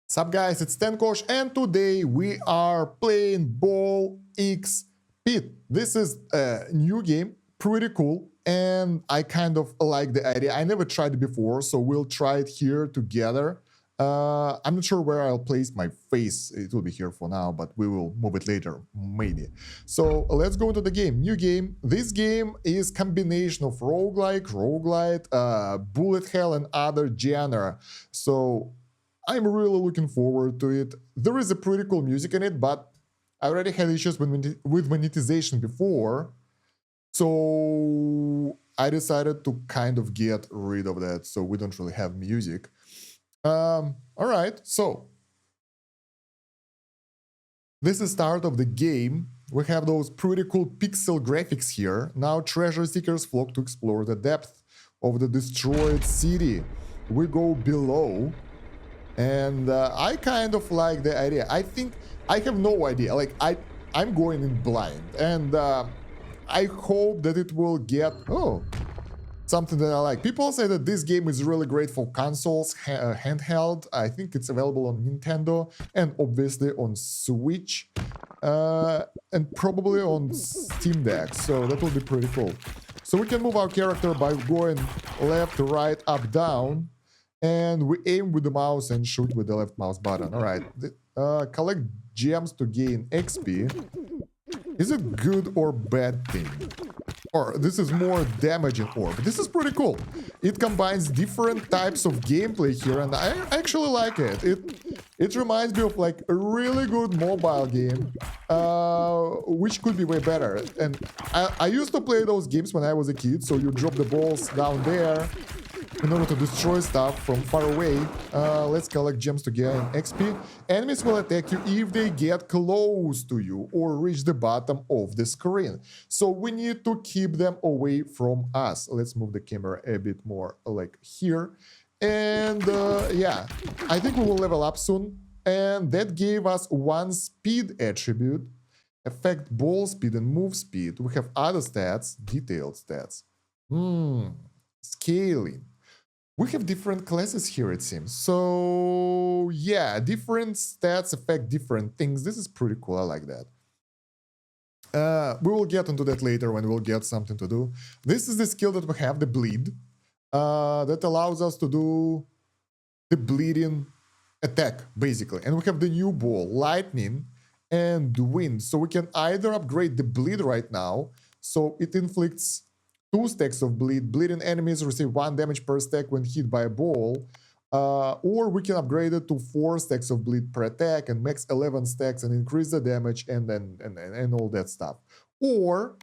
Sup guys, it's Kosh, and today we are playing Ball X Pit. This is a new game, pretty cool, and I kind of like the idea. I never tried it before, so we'll try it here together. I'm not sure where I'll place my face. It will be here for now, but we will move it later, maybe. So let's go into the game. New game. This game is combination of roguelite, bullet hell, and other genre. So I'm really looking forward to it. There is a pretty cool music in it, but I already had issues with monetization before, so I decided to kind of get rid of that, so we don't really have music. All right, so this is start of the game. We have those pretty cool pixel graphics here. Now treasure seekers flock to explore the depth of the destroyed city. We go below. And I kind of like the idea. I think I have no idea. Like I'm going in blind, and I hope that it will get something that I like. People say that this game is really great for consoles, handheld. I think it's available on Nintendo and obviously on Switch, and probably on Steam Deck. So that will be pretty cool. So we can move our character by going left, right, up, down. And we aim with the mouse and shoot with the left mouse button. All right. Collect gems to gain XP. Is it good or bad thing? Or this is more damaging orb. This is pretty cool. It combines different types of gameplay here, and I actually like it. It reminds me of like a really good mobile game, which could be way better. And I used to play those games when I was a kid. So you drop the balls down there in order to destroy stuff from far away. Let's collect gems to gain XP. Enemies will attack you if they get close to you or reach the bottom of the screen. So we need to keep them away from us. Let's move the camera a bit more like here. And yeah, I think we will level up soon. And that gave us one speed attribute. Affect ball speed and move speed. We have other stats, detailed stats. Scaling. We have different classes here, it seems. So yeah, different stats affect different things. This is pretty cool. I like that. We will get into that later when we'll get something to do. This is the skill that we have, the bleed, that allows us to do the bleeding attack, basically. And we have the new ball, lightning and wind. So we can either upgrade the bleed right now, so it inflicts 2 stacks of bleed. Bleeding enemies receive 1 damage per stack when hit by a ball. Or we can upgrade it to 4 stacks of bleed per attack and max 11 stacks and increase the damage and all that stuff. Or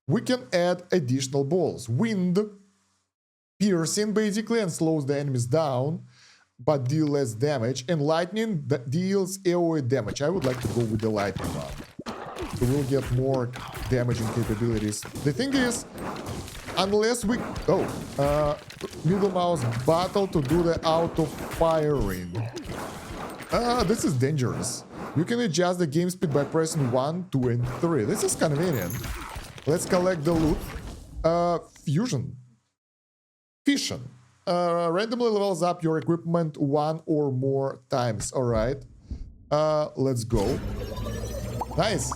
we can add additional balls. Wind, piercing basically, and slows the enemies down, but deal less damage. And lightning that deals AoE damage. I would like to go with the lightning one. So we'll get more damaging capabilities. The thing is, unless we... middle mouse battle to do the auto-firing. This is dangerous. You can adjust the game speed by pressing 1, 2, and 3. This is convenient. Let's collect the loot. Fusion. Fission. Randomly levels up your equipment 1 or more times. Alright. Let's go. Nice.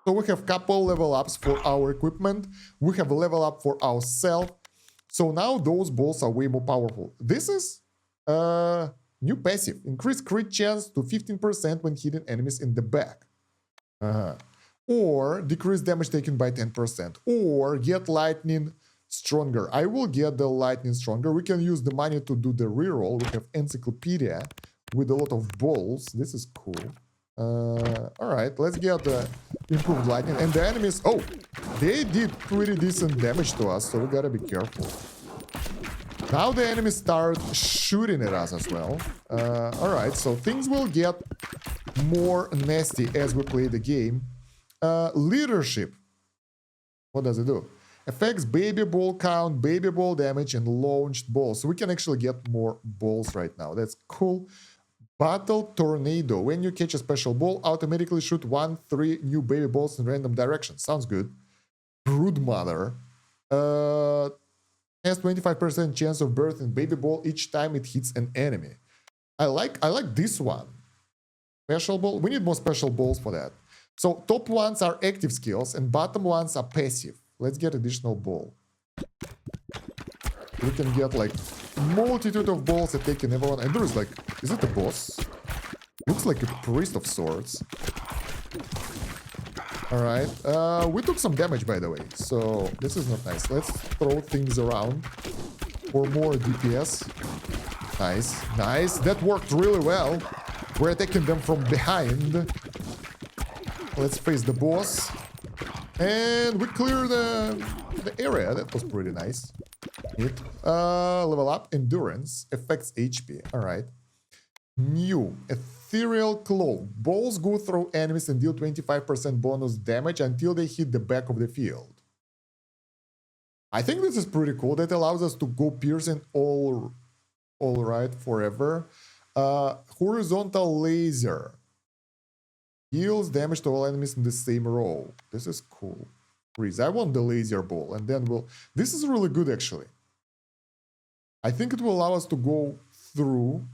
So we have couple level ups for our equipment. We have a level up for ourselves. So now those balls are way more powerful. This is new passive. Increase crit chance to 15% when hitting enemies in the back. Or decrease damage taken by 10%. Or get lightning stronger. I will get the lightning stronger. We can use the money to do the reroll. We have encyclopedia with a lot of balls. This is cool. Alright, let's get the improved lightning. And the enemies, they did pretty decent damage to us, so we gotta be careful. Now the enemies start shooting at us as well. Alright, so things will get more nasty as we play the game. Leadership. What does it do? Affects baby ball count, baby ball damage, and launched balls. So we can actually get more balls right now. That's cool. Battle Tornado. When you catch a special ball, automatically shoot 3 new baby balls in random directions. Sounds good. Broodmother. Has 25% chance of birthing baby ball each time it hits an enemy. I like this one. Special ball. We need more special balls for that. So top ones are active skills and bottom ones are passive. Let's get additional ball. We can get like multitude of balls attacking everyone. And there is like, is it a boss? Looks like a priest of swords. Alright. We took some damage, by the way. So this is not nice. Let's throw things around for more DPS. Nice. Nice. That worked really well. We're attacking them from behind. Let's face the boss. And we clear the area. That was pretty nice. Level up. Endurance. Affects HP. Alright. New. Ethereal Cloak. Balls go through enemies and deal 25% bonus damage until they hit the back of the field. I think this is pretty cool. That allows us to go piercing all right forever. Horizontal laser. Deals damage to all enemies in the same row. This is cool. Freeze. I want the laser ball and then we'll... This is really good actually. I think it will allow us to go through...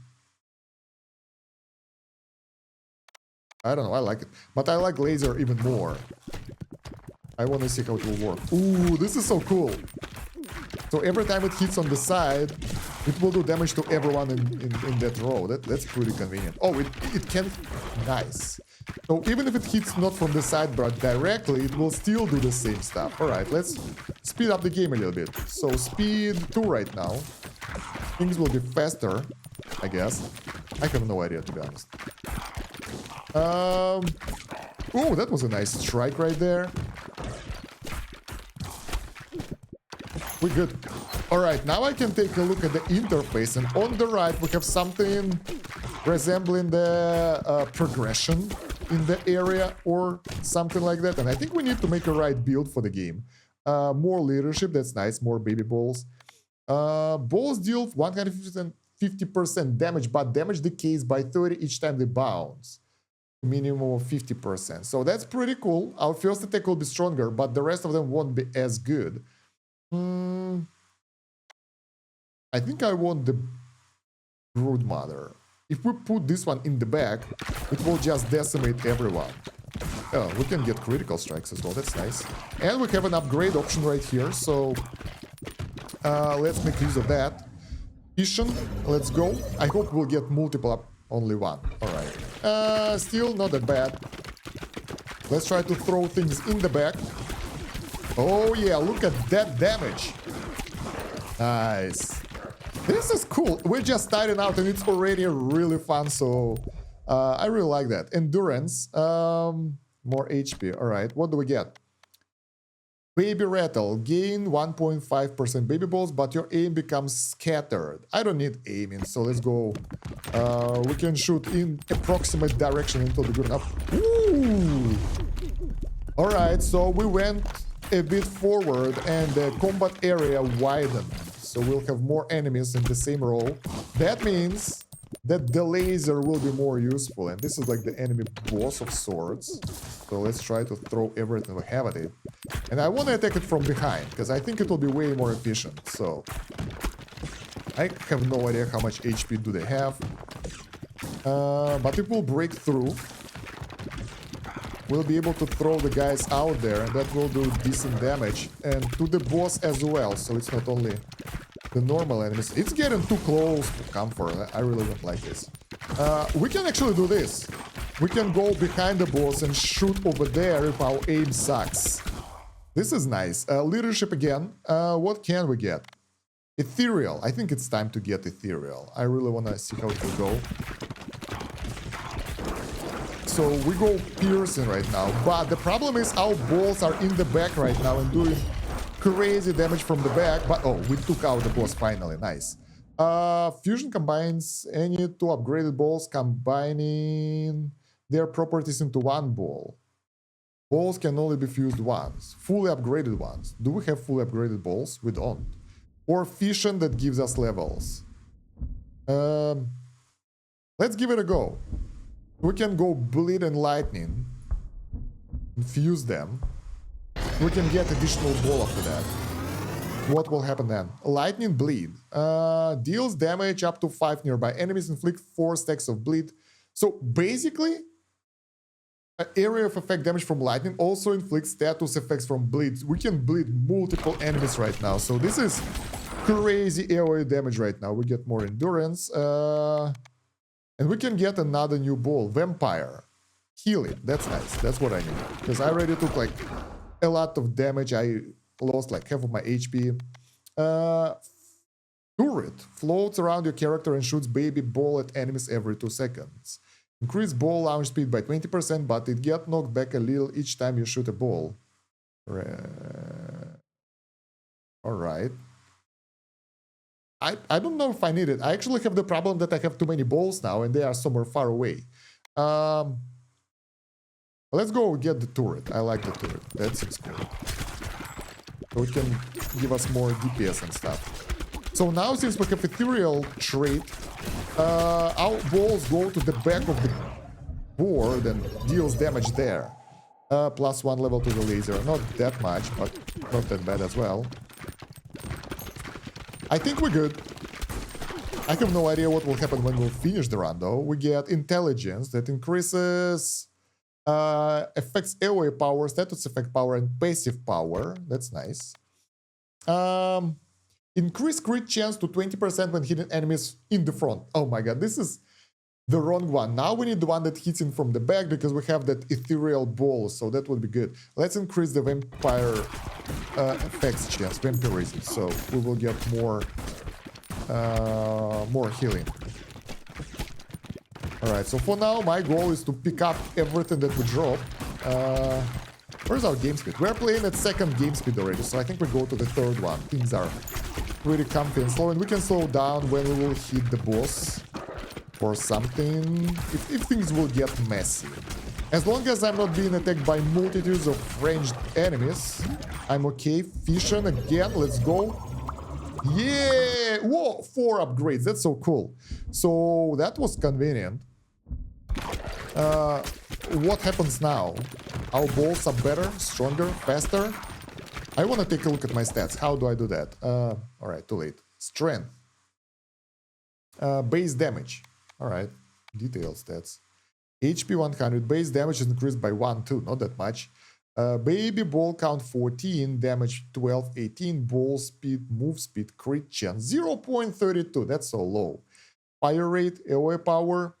I don't know, I like it. But I like laser even more. I want to see how it will work. Ooh, this is so cool. So every time it hits on the side, it will do damage to everyone in that row. That's pretty convenient. Oh, it can... Nice. So even if it hits not from the side but directly, it will still do the same stuff. Alright, let's speed up the game a little bit. So speed 2 right now. Things will be faster, I guess. I have no idea, to be honest. Oh, that was a nice strike right there. We're good. Alright, now I can take a look at the interface, and on the right we have something resembling the progression in the area or something like that. And I think we need to make a right build for the game. More leadership, that's nice. More baby balls. Balls deal 150% damage, but damage decays by 30 each time they bounce. Minimum of 50%. So that's pretty cool. Our first attack will be stronger, but the rest of them won't be as good. I think I want the Broodmother. If we put this one in the back, it will just decimate everyone. Oh, we can get critical strikes as well. That's nice. And we have an upgrade option right here, so let's make use of that. Fission, let's go. I hope we'll get multiple up. Only one. Alright. Still not that bad. Let's try to throw things in the back. Oh yeah, look at that damage. Nice. This is cool. We're just starting out and it's already really fun, so I really like that. Endurance. More HP. Alright, what do we get? Baby Rattle. Gain 1.5% baby balls, but your aim becomes scattered. I don't need aiming, so let's go. We can shoot in approximate direction until the good enough. Ooh! Alright, so we went a bit forward and the combat area widened. So we'll have more enemies in the same row. That means that the laser will be more useful. And this is like the enemy boss of swords. So let's try to throw everything we have at it. And I want to attack it from behind, because I think it will be way more efficient. So I have no idea how much HP do they have. But it will break through. We'll be able to throw the guys out there, and that will do decent damage. And to the boss as well, so it's not only the normal enemies. It's getting too close to comfort. I really don't like this. We can actually do this. We can go behind the boss and shoot over there if our aim sucks. This is nice. Leadership again. What can we get? Ethereal. I think it's time to get Ethereal. I really want to see how it will go. So we go piercing right now. But the problem is our balls are in the back right now and doing crazy damage from the back. But oh, we took out the boss finally. Nice. Fusion combines any two upgraded balls, combining their properties into one ball. Balls can only be fused once. Fully upgraded ones. Do we have fully upgraded balls? We don't. Or fission that gives us levels. Let's give it a go. We can go bleed and lightning. Fuse them. We can get additional ball after that. What will happen then? Lightning bleed. Deals damage up to 5 nearby enemies, inflict 4 stacks of bleed. So basically, an area of effect damage from lightning also inflicts status effects from bleed. We can bleed multiple enemies right now. So this is crazy area damage right now. We get more endurance. And we can get another new ball. Vampire. Heal it. That's nice. That's what I need. Because I already took like a lot of damage. I lost like half of my HP. Turret. Floats around your character and shoots baby ball at enemies every 2 seconds. Increase ball launch speed by 20%, but it gets knocked back a little each time you shoot a ball. Alright. I don't know if I need it. I actually have the problem that I have too many balls now and they are somewhere far away. Let's go get the turret. I like the turret. That seems cool. So it can give us more DPS and stuff. So now since we have ethereal trait, our balls go to the back of the board and deals damage there. +1 level to the laser. Not that much, but not that bad as well. I think we're good. I have no idea what will happen when we'll finish the run though. We get intelligence that increases affects AoE power, status effect power, and passive power. That's nice. Increase crit chance to 20% when hitting enemies in the front. Oh my god, this is the wrong one. Now we need the one that hits in from the back because we have that ethereal ball, so that would be good. Let's increase the vampire effects chance, vampirism, so we will get more healing. Alright, so for now my goal is to pick up everything that we drop. Where's our game speed? We're playing at second game speed already, so I think we go to the third one. Things are pretty comfy and slow, and we can slow down when we will hit the boss or something, if things will get messy. As long as I'm not being attacked by multitudes of ranged enemies, I'm okay. Fission again, let's go. Yeah! Whoa, 4 upgrades, that's so cool. So that was convenient. What happens now? Our balls are better, stronger, faster. I want to take a look at my stats. How do I do that? Alright, too late. Strength. Base damage. Alright, detail stats. HP 100, base damage is increased by 1, 2, not that much. Baby ball count 14, damage 12, 18, ball speed, move speed, crit chance 0.32, that's so low. Fire rate, AoE power.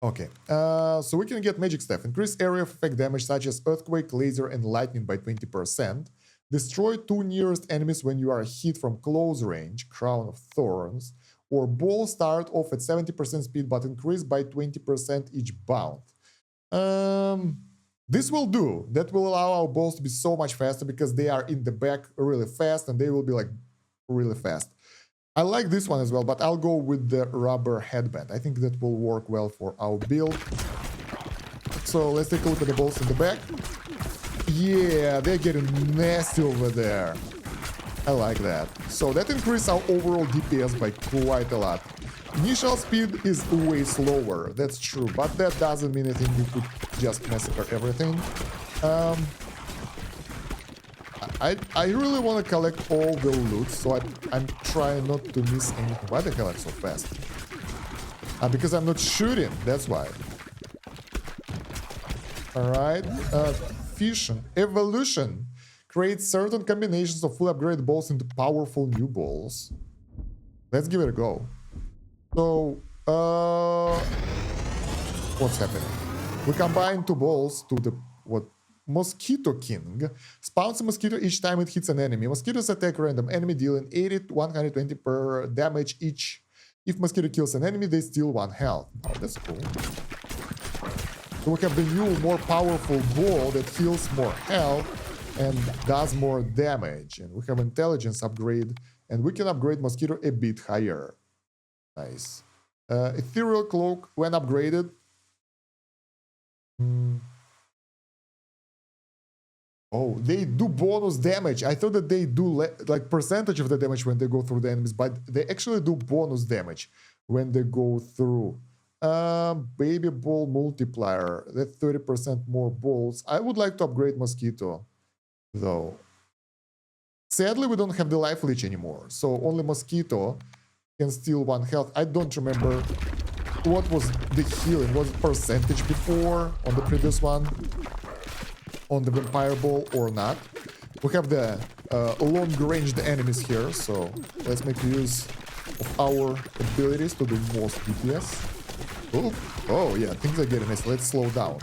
Okay, so we can get magic stuff. Increase area of effect damage such as earthquake, laser, and lightning by 20%. Destroy 2 nearest enemies when you are hit from close range, crown of thorns. Or ball start off at 70% speed but increase by 20% each bound. This will do. That will allow our balls to be so much faster because they are in the back really fast and they will be like really fast. I like this one as well, but I'll go with the rubber headband. I think that will work well for our build. So let's take a look at the balls in the back. Yeah, they're getting nasty over there. I like that. So that increases our overall DPS by quite a lot. Initial speed is way slower, that's true, but that doesn't mean anything. You could just massacre everything. I really want to collect all the loot, so I'm trying not to miss anything. Why the hell I'm so fast? Because I'm not shooting, that's why. Alright, fusion, evolution. Create certain combinations of full upgrade balls into powerful new balls. Let's give it a go. So, what's happening? We combine 2 balls to the Mosquito King. Spawns a mosquito each time it hits an enemy. Mosquitoes attack random enemy, dealing 80 to 120 per damage each. If mosquito kills an enemy, they steal 1 health. Oh, that's cool. So we have the new, more powerful ball that heals more health and does more damage. And we have intelligence upgrade, and we can upgrade mosquito a bit higher. Nice. Ethereal cloak, when upgraded. Oh, they do bonus damage. I thought that they do like percentage of the damage when they go through the enemies, but they actually do bonus damage when they go through. Baby ball multiplier. That's 30% more balls. I would like to upgrade mosquito, though. Sadly, we don't have the life leech anymore, so only Mosquito can steal 1 health. I don't remember what was the healing. Was it percentage before on the previous one? On the Vampire Ball or not? We have the long-ranged enemies here, so let's make use of our abilities to do most DPS. Oh yeah, things are getting nice. Let's slow down.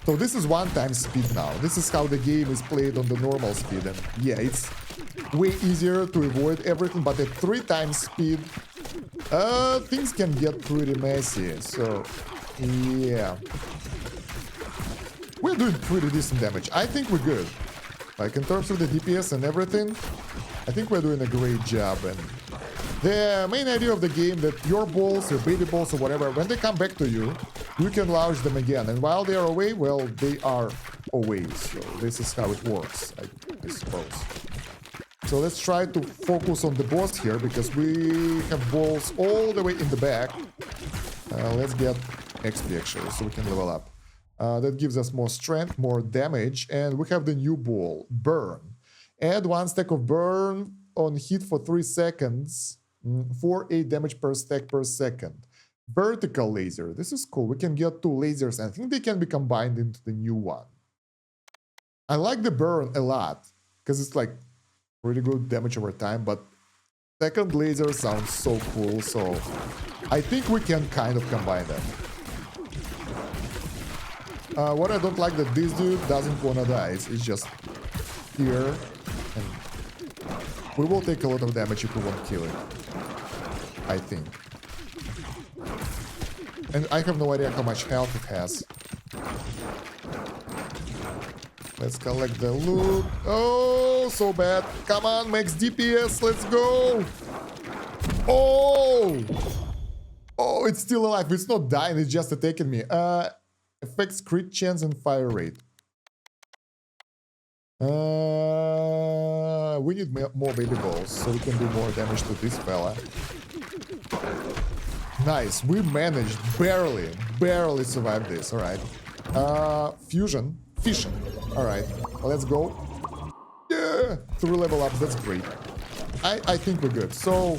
So this is 1x speed now. This is how the game is played on the normal speed. And yeah, it's way easier to avoid everything, but at 3x speed, things can get pretty messy. So yeah, we're doing pretty decent damage. I think we're good. Like in terms of the DPS and everything, I think we're doing a great job. And the main idea of the game that your balls, your baby balls or whatever, when they come back to you, you can launch them again. And while they are away, well, they are away. So this is how it works, I suppose. So let's try to focus on the boss here, because we have balls all the way in the back. Let's get XP actually, so we can level up. That gives us more strength, more damage, and we have the new ball, Burn. Add 1 stack of Burn on hit for 3 seconds for 8 damage per stack per second. Vertical laser, this is cool. We can get 2 lasers, and I think they can be combined into the new one. I like the Burn a lot, because it's like pretty good damage over time, but second laser sounds so cool, so I think we can kind of combine them. What I don't like that this dude doesn't wanna die. It's just here, and we will take a lot of damage if we won't kill it, I think. And I have no idea how much health it has. Let's collect the loot. Oh, so bad. Come on, max DPS, let's go. Oh! Oh, it's still alive. It's not dying, it's just attacking me. Affects crit chance and fire rate. We need more baby balls so we can do more damage to this fella. Nice, we managed, barely survived this, alright. Fusion, fission, alright, let's go. Yeah, 3 level ups, that's great. I think we're good. So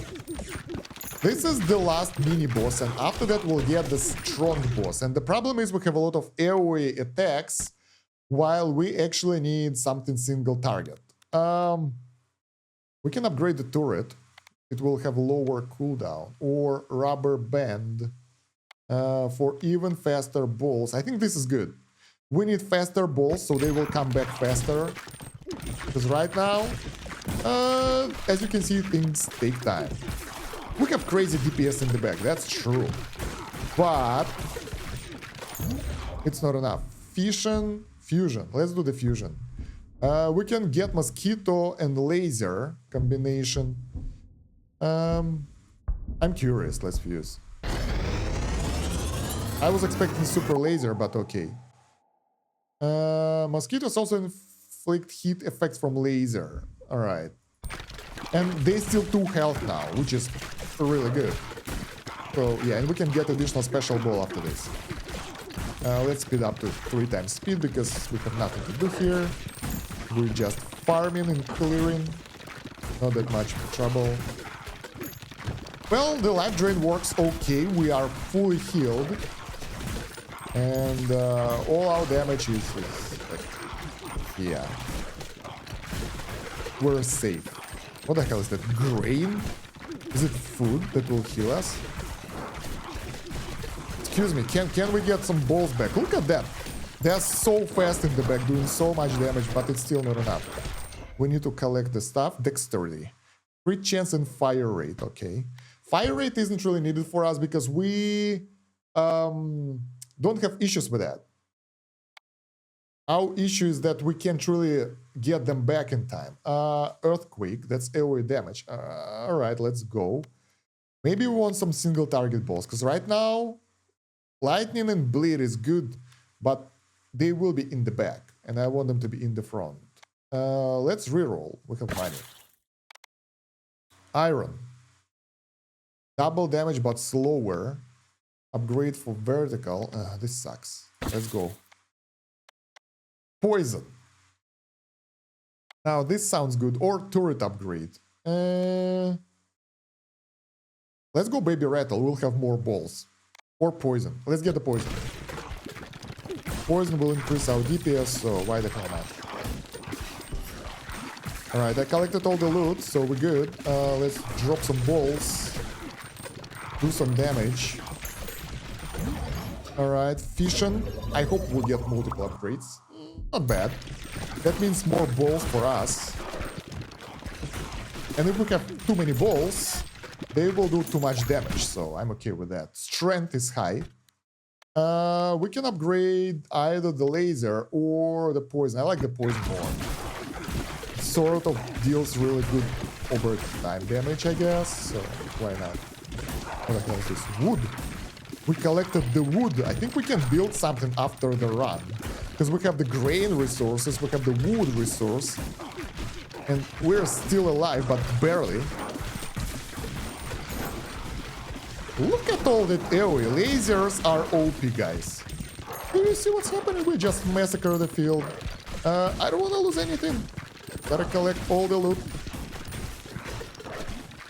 this is the last mini boss, and after that we'll get the strong boss. And the problem is we have a lot of AoE attacks, while we actually need something single target. We can upgrade the turret. It will have lower cooldown, or rubber band for even faster balls. I think this is good. We need faster balls, so they will come back faster. Because right now, as you can see, things take time. We have crazy DPS in the back, that's true. But it's not enough. Fusion. Let's do the fusion. We can get mosquito and laser combination. I'm curious, let's fuse. I was expecting super laser, but okay. Mosquitoes also inflict heat effects from laser. Alright. And they still 2 health now, which is really good. So yeah, and we can get additional special ball after this. Let's speed up to 3x speed, because we have nothing to do here. We're just farming and clearing. Not that much trouble. Well, the life drain works okay. We are fully healed. And all our damage is yeah. We're safe. What the hell is that? Grain? Is it food that will heal us? Excuse me, can we get some balls back? Look at that. They're so fast in the back, doing so much damage, but it's still not enough. We need to collect the stuff. Dexterity. Crit chance and fire rate, okay. Fire rate isn't really needed for us because we don't have issues with that. Our issue is that we can't really get them back in time. Earthquake, that's AoE damage. Alright, let's go. Maybe we want some single target balls, because right now, lightning and bleed is good, but they will be in the back, and I want them to be in the front. Let's reroll. We have money. Iron. Double damage, but slower. Upgrade for vertical. This sucks. Let's go. Poison. Now this sounds good. Or turret upgrade. Let's go baby rattle. We'll have more balls. Or poison. Let's get the poison. Poison will increase our DPS, so why the hell not? Alright, I collected all the loot, so we're good. Let's drop some balls. Do some damage. Alright, fission. I hope we'll get multiple upgrades. Not bad. That means more balls for us. And if we have too many balls, they will do too much damage, so I'm okay with that. Strength is high. We can upgrade either the laser or the poison. I like the poison more. Sort of deals really good over time damage, I guess, so why not? What the hell is this? Wood! We collected the wood. I think we can build something after the run. Because we have the grain resources, we have the wood resource. And we're still alive, but barely. Look at all that area. Lasers are OP, guys. Do you see what's happening? We just massacre the field. I don't want to lose anything. Gotta collect all the loot.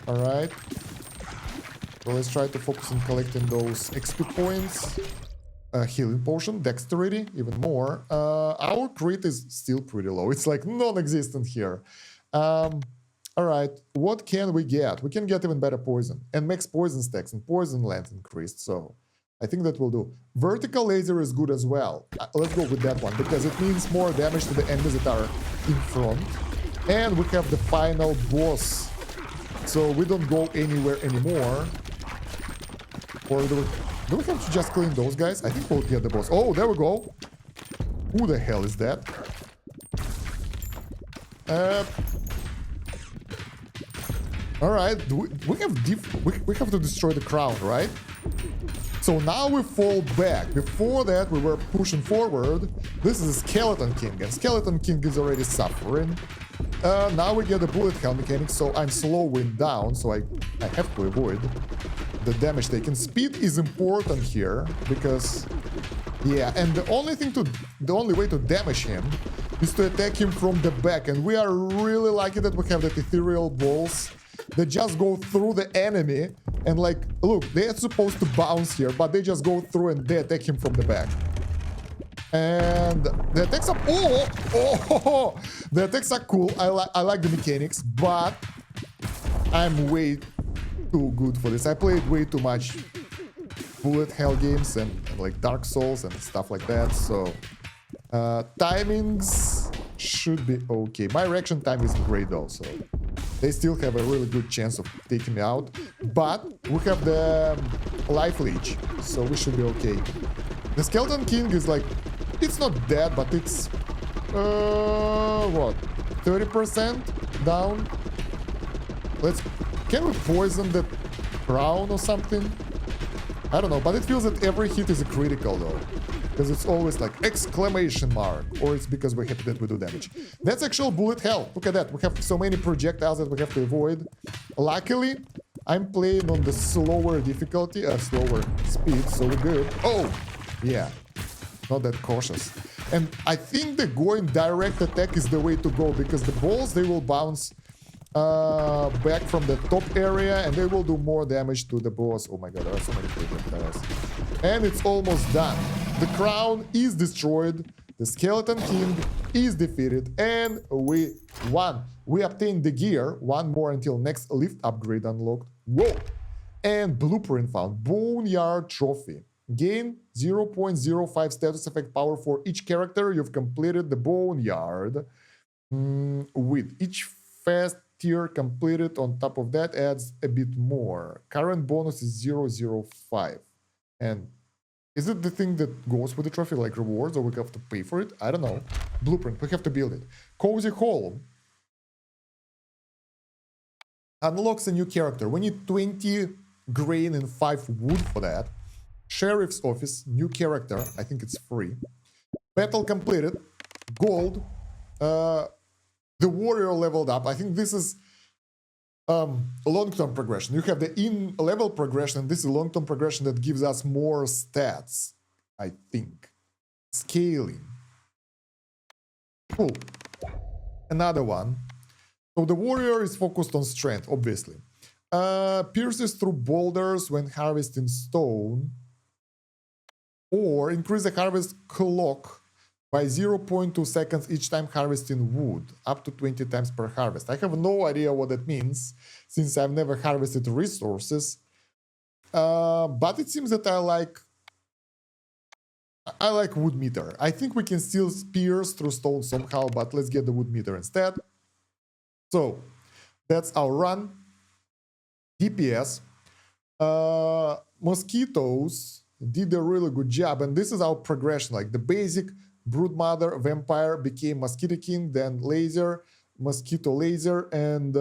Alright. So let's try to focus on collecting those XP points. Healing potion, dexterity, even more. Our crit is still pretty low. It's like non-existent here. Alright, what can we get? We can get even better poison. And max poison stacks and poison length increased, so I think that will do. Vertical laser is good as well. Let's go with that one, because it means more damage to the enemies that are in front. And we have the final boss. So we don't go anywhere anymore. Or do we have to just clean those guys? I think we'll get the boss. Oh, there we go. Who the hell is that? Alright, we have to destroy the crown, right? So now we fall back. Before that, we were pushing forward. This is a Skeleton King, and Skeleton King is already suffering. Now we get the bullet hell mechanic, so I'm slowing down, so I have to avoid the damage taken. Speed is important here, because... Yeah, and the only way to damage him is to attack him from the back, and we are really lucky that we have that ethereal balls that just go through the enemy, and like, look, they're supposed to bounce here, but they just go through and they attack him from the back. And the attacks are... Oh! The attacks are cool. I like the mechanics, but I'm way too good for this. I played way too much bullet hell games and like Dark Souls and stuff like that, so timings should be okay. My reaction time isn't great though, so they still have a really good chance of taking me out, but we have the life leech, so we should be okay. The Skeleton King is like, it's not dead, but it's what, 30% down. Can we poison the crown or something? I don't know, but it feels that every hit is a critical though, because it's always like exclamation mark, or it's because we're happy that we do damage. That's actual bullet hell. Look at that. We have so many projectiles that we have to avoid. Luckily, I'm playing on the slower difficulty, slower speed, so we're good. Oh, yeah, not that cautious. And I think the going direct attack is the way to go, because the balls, they will bounce back from the top area and they will do more damage to the boss. Oh my god, there are so many projectiles. And it's almost done. The crown is destroyed, the Skeleton King is defeated, and we won. We obtained the gear, one more until next lift upgrade unlocked. Whoa! And blueprint found, Boneyard Trophy. Gain 0.05 status effect power for each character. You've completed the Boneyard. With each fast tier completed on top of that adds a bit more. Current bonus is 0.05. And is it the thing that goes with the trophy, like rewards, or we have to pay for it? I don't know. Blueprint, we have to build it. Cozy Hall unlocks a new character. We need 20 grain and 5 wood for that. Sheriff's Office, new character. I think it's free. Battle completed. Gold. The warrior leveled up. I think this is long-term progression. You have the in-level progression, and this is long-term progression that gives us more stats, I think. Scaling. Cool. Another one. So the warrior is focused on strength, obviously. Pierces through boulders when harvesting stone, or increase the harvest clock by 0.2 seconds each time harvesting wood, up to 20 times per harvest. I have no idea what that means, since I've never harvested resources. But it seems that I like wood meter. I think we can still pierce through stone somehow, but let's get the wood meter instead. So that's our run. DPS. Mosquitoes did a really good job, and this is our progression. Like the basic broodmother vampire became mosquito king, then laser, mosquito laser, and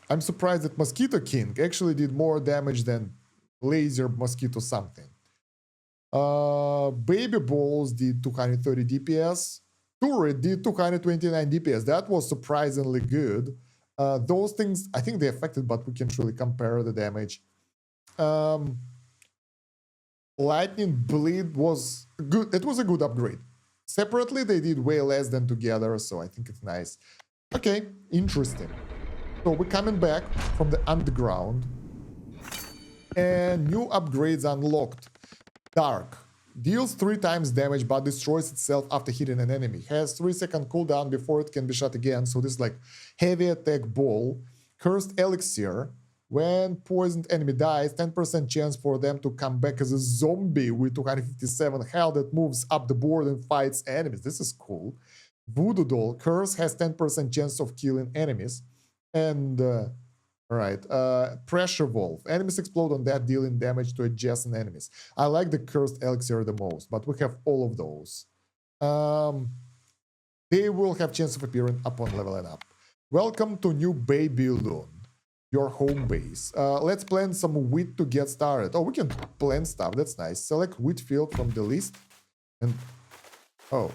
I'm surprised that mosquito king actually did more damage than laser mosquito something. Baby balls did 230 DPS. Turret did 229 DPS. That was surprisingly good. Those things, I think they affected, but we can't really compare the damage. Lightning bleed was good. It was a good upgrade. Separately, they did way less than together, so I think it's nice. Okay, interesting. So we're coming back from the underground, and new upgrades unlocked. Dark. Deals 3 times damage but destroys itself after hitting an enemy. Has 3-second cooldown before it can be shot again. So this is like heavy attack ball. Cursed elixir. When poisoned enemy dies, 10% chance for them to come back as a zombie with 257 health that moves up the board and fights enemies. This is cool. Voodoo doll. Curse has 10% chance of killing enemies. And Alright, pressure valve. Enemies explode on that, dealing damage to adjacent enemies. I like the cursed elixir the most, but we have all of those. They will have chance of appearing upon leveling up. Welcome to New Babylon, your home base. Let's plant some wheat to get started. Oh, we can plant stuff, that's nice. Select wheat field from the list. And oh,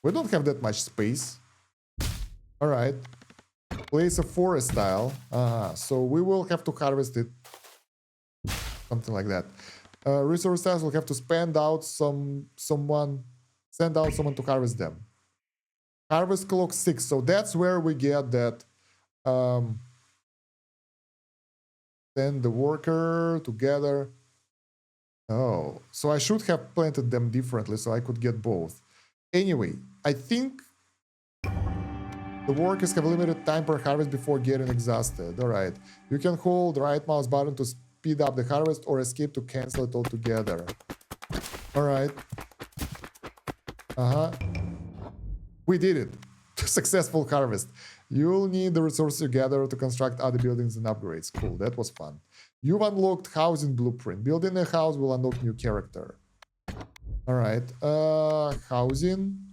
we don't have that much space. Alright. Place a forest tile. So we will have to harvest it. Something like that. Resource tiles will have to send out someone to harvest them. Harvest clock 6. So that's where we get that. Send the worker together. Oh, so I should have planted them differently so I could get both. Anyway, I think the workers have limited time per harvest before getting exhausted. Alright. You can hold right mouse button to speed up the harvest or escape to cancel it altogether. Alright. We did it. Successful harvest. You'll need the resources you gather to construct other buildings and upgrades. Cool, that was fun. You've unlocked housing blueprint. Building a house will unlock new character. Alright. Housing.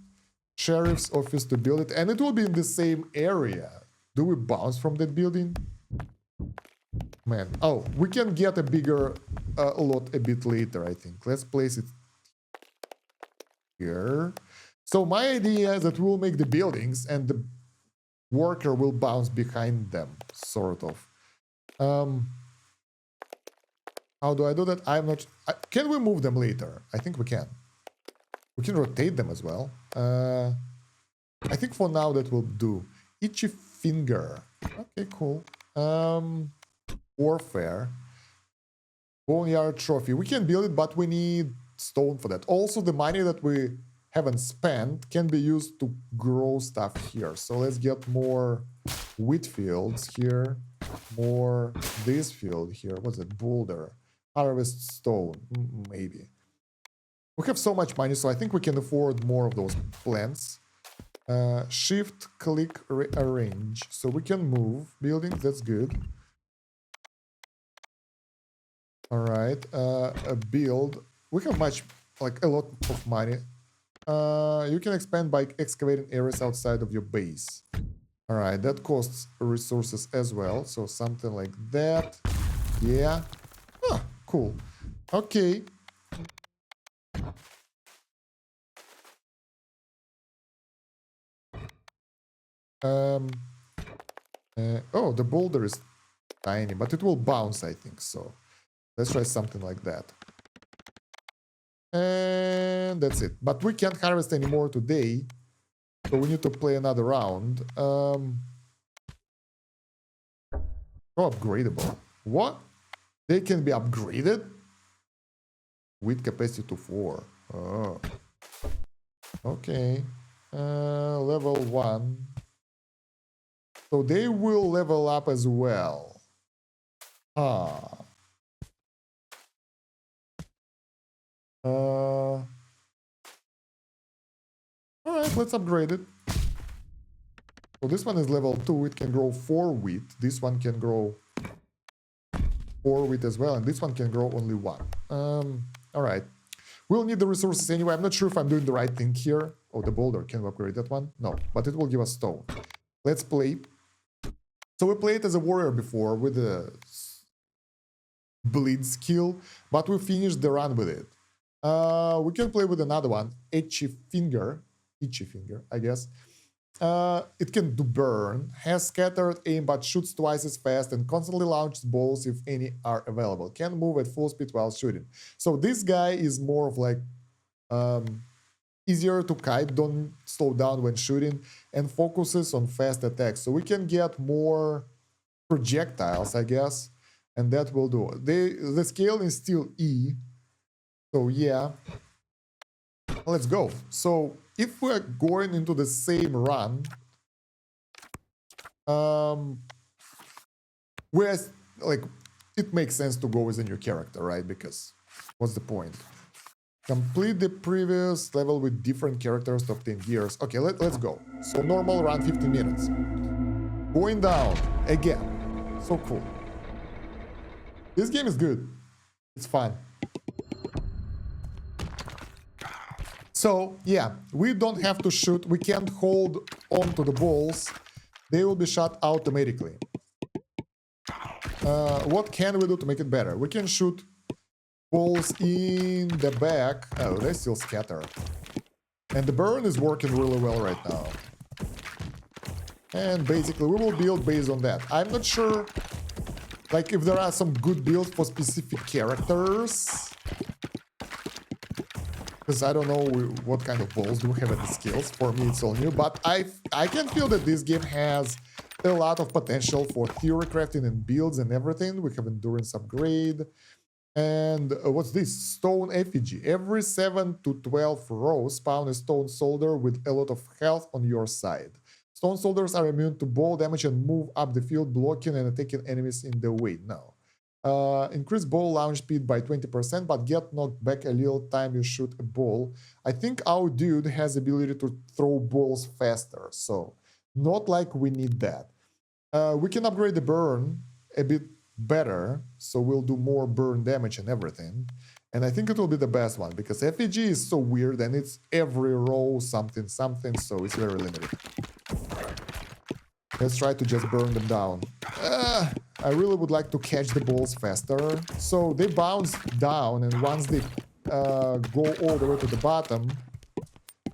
Sheriff's office to build it, and it will be in the same area. Do we bounce from that building? Man, oh, we can get a bigger lot a bit later, I think. Let's place it here. So my idea is that we'll make the buildings and the worker will bounce behind them, sort of. How do I do that? I'm not... Can we move them later? I think we can. We can rotate them as well. I think for now that will do. Itchy finger. Okay, cool. Warfare. Boneyard trophy. We can build it, but we need stone for that. Also, the money that we haven't spent can be used to grow stuff here. So let's get more wheat fields here. More this field here. What's it? Boulder. Harvest stone. Maybe. We have so much money, so I think we can afford more of those plants. Shift, click, rearrange. So we can move buildings, that's good. Alright, build. We have a lot of money. You can expand by excavating areas outside of your base. Alright, that costs resources as well. So something like that. Yeah. Cool. Okay. Oh, the boulder is tiny, but it will bounce, I think, so let's try something like that. And that's it. But we can't harvest anymore today So we need to play another round. Upgradable. What? They can be upgraded? With capacity to 4. Oh. Okay. Level 1. So they will level up as well. Ah. Alright, let's upgrade it. So this one is level 2, it can grow 4 wheat. This one can grow 4 wheat as well, and this one can grow only 1. Alright. We'll need the resources anyway. I'm not sure if I'm doing the right thing here. Oh, the boulder. Can we upgrade that one? No, but it will give us stone. Let's play. So we played as a warrior before with the bleed skill, but we finished the run with it. We can play with another one, itchy finger, I guess. It can do burn, has scattered aim but shoots twice as fast and constantly launches balls if any are available. Can move at full speed while shooting. So this guy is more of like easier to kite, don't slow down when shooting, and focuses on fast attacks. So we can get more projectiles, I guess, and that will do. The scale is still E, so yeah. Let's go. So if we're going into the same run, whereas like it makes sense to go with a new character, right? Because what's the point? Complete the previous level with different characters to obtain gears. Okay, let's go. So normal run, 15 minutes. Going down again. So cool. This game is good. It's fun. So yeah, we don't have to shoot. We can't hold on to the balls. They will be shot automatically. What can we do to make it better? We can shoot balls in the back. Oh, they still scatter. And the burn is working really well right now. And basically we will build based on that. I'm not sure like if there are some good builds for specific characters. Because I don't know what kind of balls do we have at the skills. For me it's all new, but I can feel that this game has a lot of potential for theory crafting and builds and everything. We have endurance upgrade. And what's this? Stone effigy. Every 7 to 12 rows spawn a stone soldier with a lot of health on your side. Stone soldiers are immune to ball damage and move up the field, blocking and attacking enemies in the way. No. Increase ball launch speed by 20%, but get knocked back a little time you shoot a ball. I think our dude has ability to throw balls faster, so not like we need that. We can upgrade the burn a bit better, so we'll do more burn damage and everything. And I think it will be the best one, because FEG is so weird and it's every row something, so it's very limited. Let's try to just burn them down. I really would like to catch the balls faster. So they bounce down, and once they go all the way to the bottom,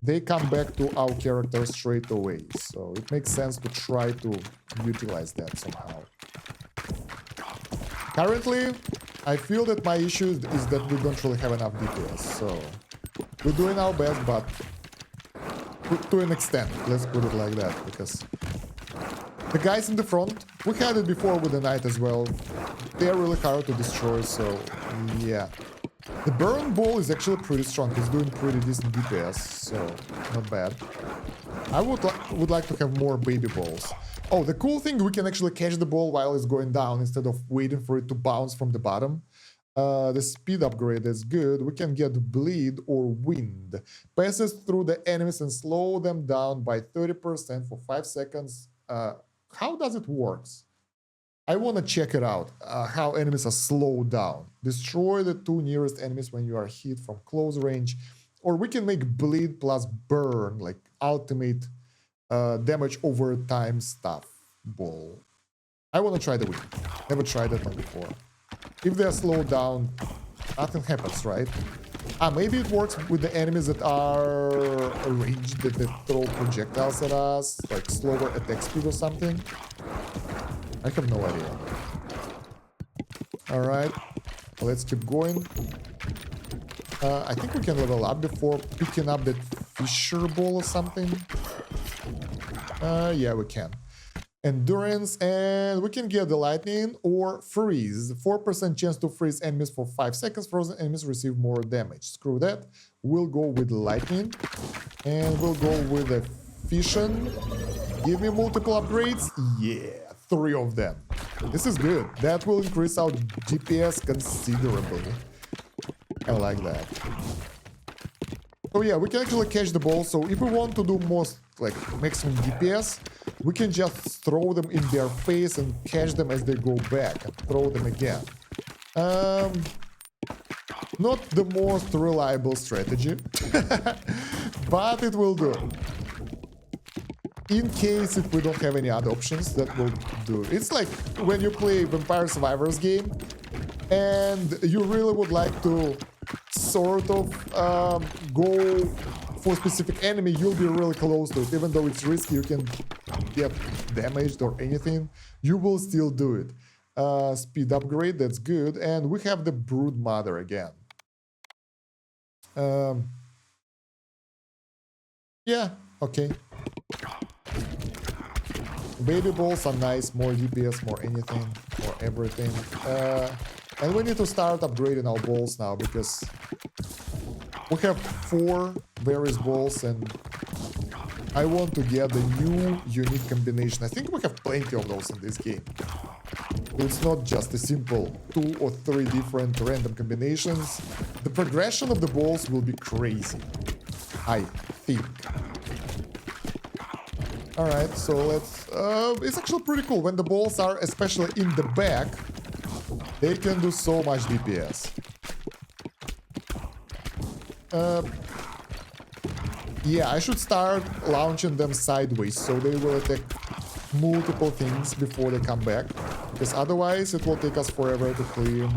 they come back to our character straight away. So it makes sense to try to utilize that somehow. Currently, I feel that my issue is that we don't really have enough DPS. So we're doing our best, but to an extent, let's put it like that, because the guys in the front, we had it before with the knight as well. They're really hard to destroy, so yeah. The burn ball is actually pretty strong. It's doing pretty decent DPS, so not bad. I would like to have more baby balls. Oh, the cool thing, we can actually catch the ball while it's going down instead of waiting for it to bounce from the bottom. The speed upgrade is good. We can get bleed or wind. Passes through the enemies and slow them down by 30% for 5 seconds. How does it work? I want to check it out, how enemies are slowed down. Destroy the 2 nearest enemies when you are hit from close range. Or we can make bleed plus burn, like ultimate damage over time stuff ball. I want to try the wind. Never tried that one before. If they're slowed down, nothing happens, right? Maybe it works with the enemies that are ranged, that they throw projectiles at us, like slower attack speed or something. I have no idea. Alright, let's keep going. I think we can level up before picking up that fisher ball or something. Yeah, we can. Endurance, and we can get the lightning or freeze. 4% chance to freeze enemies for 5 seconds. Frozen enemies receive more damage. Screw that. We'll go with lightning. And we'll go with the fission. Give me multiple upgrades. Yeah, 3 of them. This is good. That will increase our DPS considerably. I like that. So yeah, we can actually catch the balls. So if we want to do most, like, maximum DPS, we can just throw them in their face and catch them as they go back and throw them again. Not the most reliable strategy, but it will do. In case if we don't have any other options, that will do. It's like when you play Vampire Survivors game and you really would like to sort of go for a specific enemy, you'll be really close to it. Even though it's risky, you can get damaged or anything, you will still do it. Speed upgrade, that's good. And we have the Brood Mother again. Yeah, okay. Baby balls are nice, more DPS, more anything, more everything. And we need to start upgrading our balls now because we have 4 various balls and I want to get the new unique combination. I think we have plenty of those in this game. It's not just a simple 2 or 3 different random combinations. The progression of the balls will be crazy, I think. Alright, so let's... it's actually pretty cool. When the balls are especially in the back, they can do so much DPS. Yeah, I should start launching them sideways, so they will attack multiple things before they come back. Because otherwise it will take us forever to clean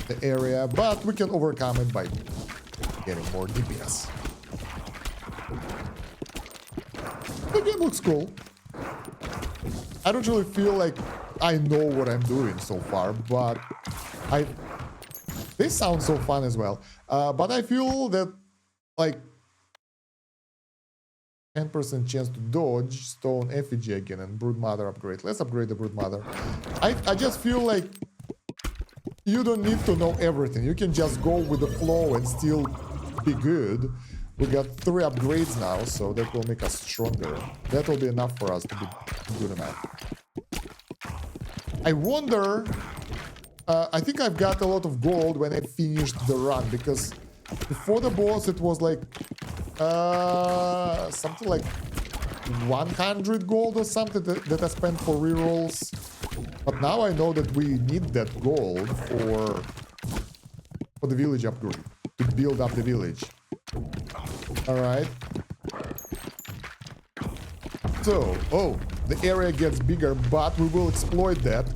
the area, but we can overcome it by getting more DPS. The game looks cool. I don't really feel like I know what I'm doing so far, but they sound so fun as well. But I feel that, like, 10% chance to dodge, stone effigy again, and Brood Mother upgrade. Let's upgrade the Brood Mother. I just feel like you don't need to know everything. You can just go with the flow and still be good. We got 3 upgrades now, so that will make us stronger. That will be enough for us to be good enough. I wonder... I think I've got a lot of gold when I finished the run, because before the boss it was like... something like 100 gold or something that I spent for rerolls. But now I know that we need that gold for the village upgrade, to build up the village. Alright. So, the area gets bigger, but we will exploit that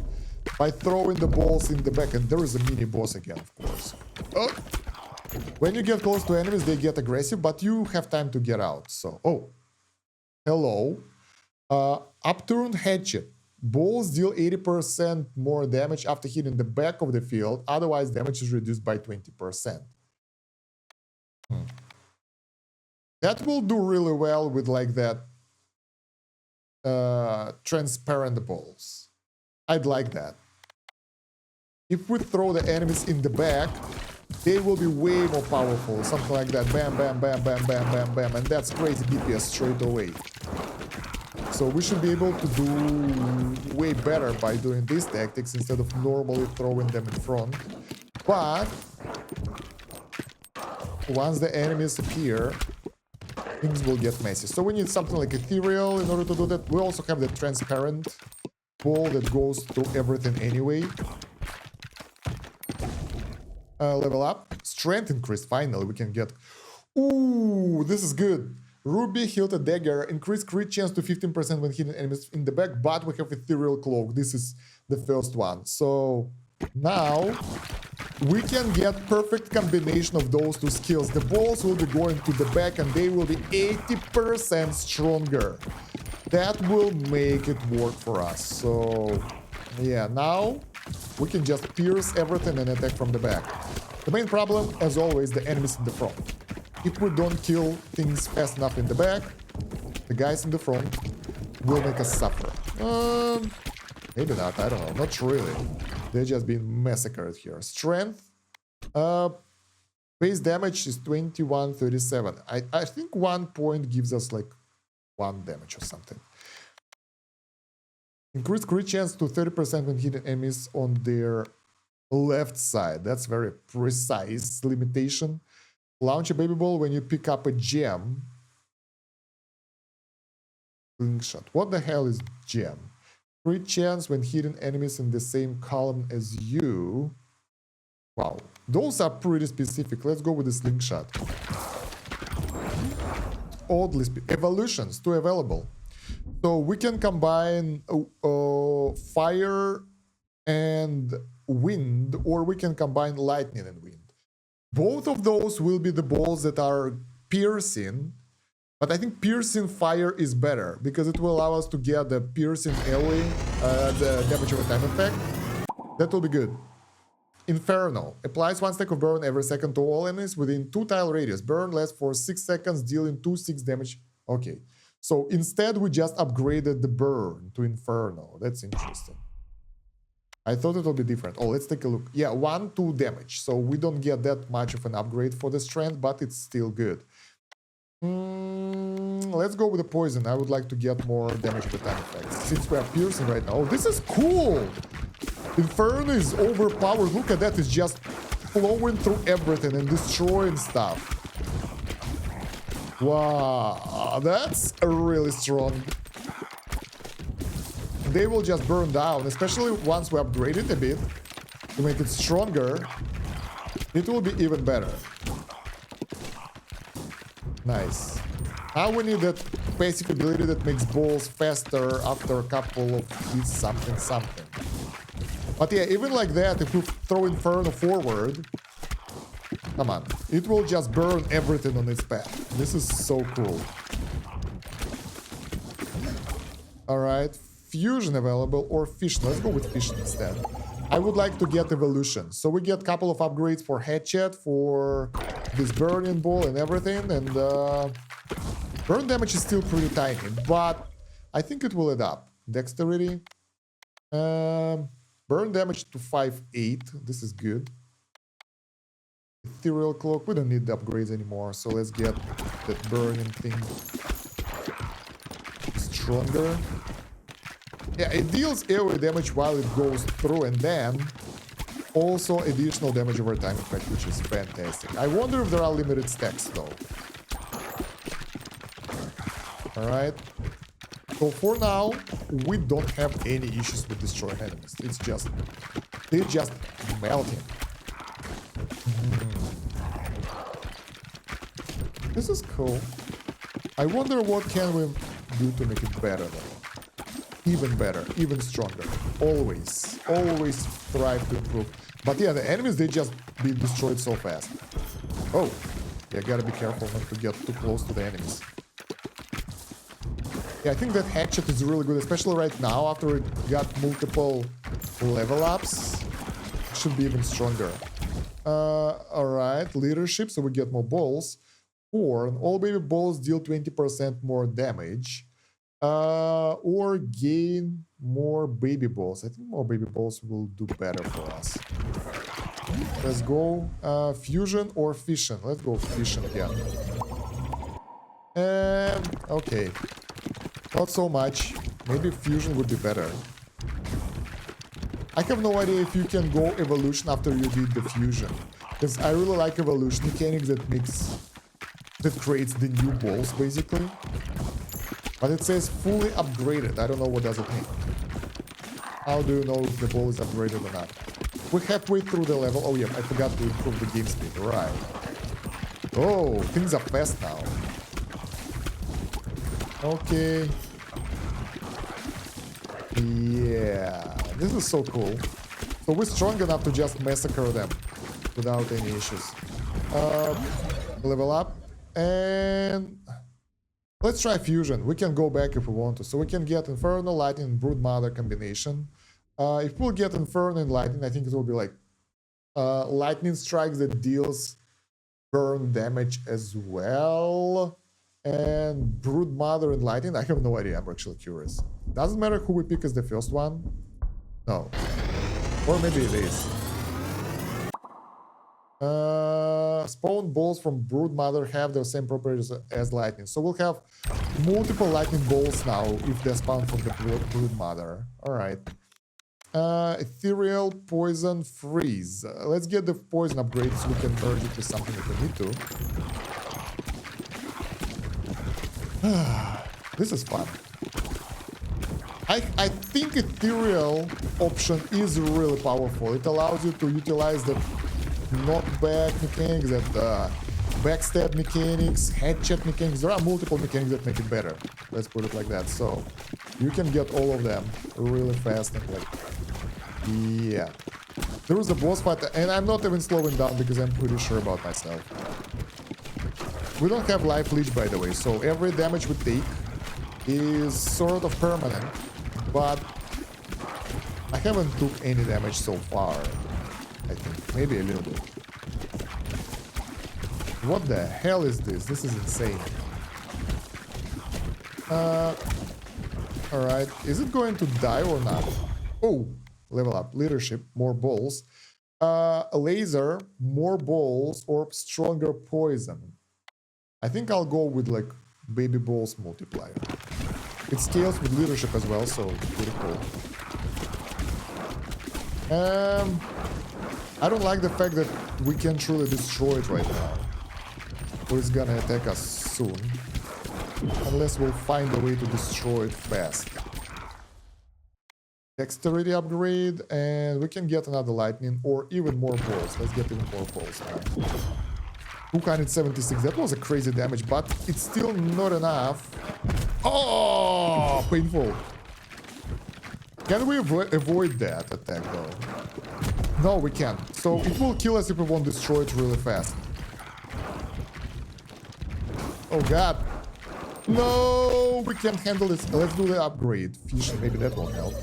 by throwing the balls in the back. And there is a mini boss again, of course. Oh! When you get close to enemies, they get aggressive, but you have time to get out. So, hello. Upturned hatchet. Balls deal 80% more damage after hitting the back of the field. Otherwise, damage is reduced by 20%. That will do really well with, like, that transparent balls. I'd like that. If we throw the enemies in the back, they will be way more powerful. Something like that. Bam, bam, bam, bam, bam, bam, bam. And that's crazy DPS straight away. So we should be able to do way better by doing these tactics instead of normally throwing them in front. But once the enemies appear, things will get messy. So we need something like ethereal in order to do that. We also have the transparent ball that goes through everything anyway. Level up. Strength increase. Finally, we can get... Ooh, this is good. Ruby Hilted Dagger. Increase crit chance to 15% when hitting enemies in the back, but we have Ethereal Cloak. This is the first one. So now we can get perfect combination of those 2 skills. The balls will be going to the back and they will be 80% stronger. That will make it work for us. So yeah, now we can just pierce everything and attack from the back. The main problem, as always, the enemies in the front. If we don't kill things fast enough in the back, the guys in the front will make us suffer. Maybe not, I don't know, not really. They're just being massacred here. Strength, base damage is 2137. I think 1 point gives us like 1 damage or something. Increase crit chance to 30% when hitting enemies on their left side. That's very precise limitation. Launch a baby ball when you pick up a gem. Slingshot. What the hell is gem? Crit chance when hitting enemies in the same column as you. Wow, those are pretty specific. Let's go with the slingshot. Oddly evolutions, 2 available. So we can combine fire and wind, or we can combine lightning and wind. Both of those will be the balls that are piercing, but I think piercing fire is better because it will allow us to get the piercing early, the damage over time effect. That will be good. Inferno. Applies 1 stack of burn every second to all enemies within 2 tile radius. Burn lasts for 6 seconds, dealing 2/6 damage. Okay. So instead we just upgraded the burn to Inferno. That's interesting. I thought it would be different. Oh, let's take a look. Yeah, 1-2 damage. So we don't get that much of an upgrade for the strength, but it's still good. Let's go with the poison. I would like to get more damage per time effects. Since we are piercing right now. Oh, this is cool! Inferno is overpowered. Look at that. It's just flowing through everything and destroying stuff. Wow, that's really strong. They will just burn down, especially once we upgrade it a bit to make it stronger. It will be even better. Nice. Now we need that basic ability that makes balls faster after a couple of hits, something. But yeah, even like that, if we throw Inferno forward, come on, it will just burn everything on its path. This is so cool. Alright, fusion available or fission. Let's go with fission instead. I would like to get evolution. So we get a couple of upgrades for headshot, for this burning ball and everything. And burn damage is still pretty tiny, but I think it will add up. Dexterity. Burn damage to 5/8. This is good. Ethereal cloak. We don't need the upgrades anymore. So let's get that burning thing stronger. Yeah, it deals AoE damage while it goes through, and then also additional damage over time effect, which is fantastic. I wonder if there are limited stacks though. Alright. So for now, we don't have any issues with destroying enemies. It's just, they're just melting. This is cool. I wonder what can we do to make it better though. Even better, even stronger. Always strive to improve. But yeah, the enemies, they just be destroyed so fast. Oh, yeah, gotta be careful not to get too close to the enemies. Yeah, I think that hatchet is really good, especially right now after it got multiple level ups. It should be even stronger. Alright, leadership, so we get more balls. Or all baby balls deal 20% more damage. Or gain more baby balls. I think more baby balls will do better for us. Let's go fusion or fission. Let's go fission again. And okay, not so much. Maybe fusion would be better. I have no idea if you can go evolution after you did the fusion, because I really like evolution mechanics that creates the new balls basically. But it says fully upgraded. I don't know what does it mean. How do you know if the ball is upgraded or not? We're halfway through the level. Oh yeah, I forgot to improve the game speed. Right. Oh, things are fast now. Okay. Yeah, this is so cool. So we're strong enough to just massacre them without any issues. Level up. And let's try fusion. We can go back if we want to. So we can get Inferno, Lightning, and Broodmother combination. If we'll get Inferno and Lightning, I think it will be like Lightning strikes that deals burn damage as well. And Brood Mother and Lightning. I have no idea. I'm actually curious. Doesn't matter who we pick as the first one. No. Or maybe it is. Spawn balls from Brood Mother have the same properties as Lightning. So we'll have multiple Lightning balls now if they're spawned from the Brood Mother. Alright. Ethereal, Poison, Freeze. Let's get the Poison upgrade so we can merge it with something if we need to. This is fun. I think Ethereal option is really powerful. It allows you to utilize the knockback mechanics, that backstab mechanics, headshot mechanics. There are multiple mechanics that make it better. Let's put it like that. So you can get all of them really fast and like, yeah. There is a boss fight, and I'm not even slowing down because I'm pretty sure about myself. We don't have life leech, by the way, so every damage we take is sort of permanent, but I haven't took any damage so far. I think maybe a little bit. What the hell is this? This is insane. Alright, is it going to die or not? Oh, level up. Leadership, more balls. A laser, more balls, or stronger poison. I think I'll go with like baby balls multiplier. It scales with leadership as well, so pretty cool. I don't like the fact that we can't truly destroy it right now. Or it's gonna attack us soon. Unless we'll find a way to destroy it fast. Dexterity upgrade, and we can get another lightning or even more balls. Let's get even more balls now. 276, that was a crazy damage, but it's still not enough. Oh, painful. Can we avoid that attack though? No, we can't. So it will kill us if we won't destroy it really fast. Oh god. No, we can't handle this. Let's do the upgrade. Fish, maybe that will help.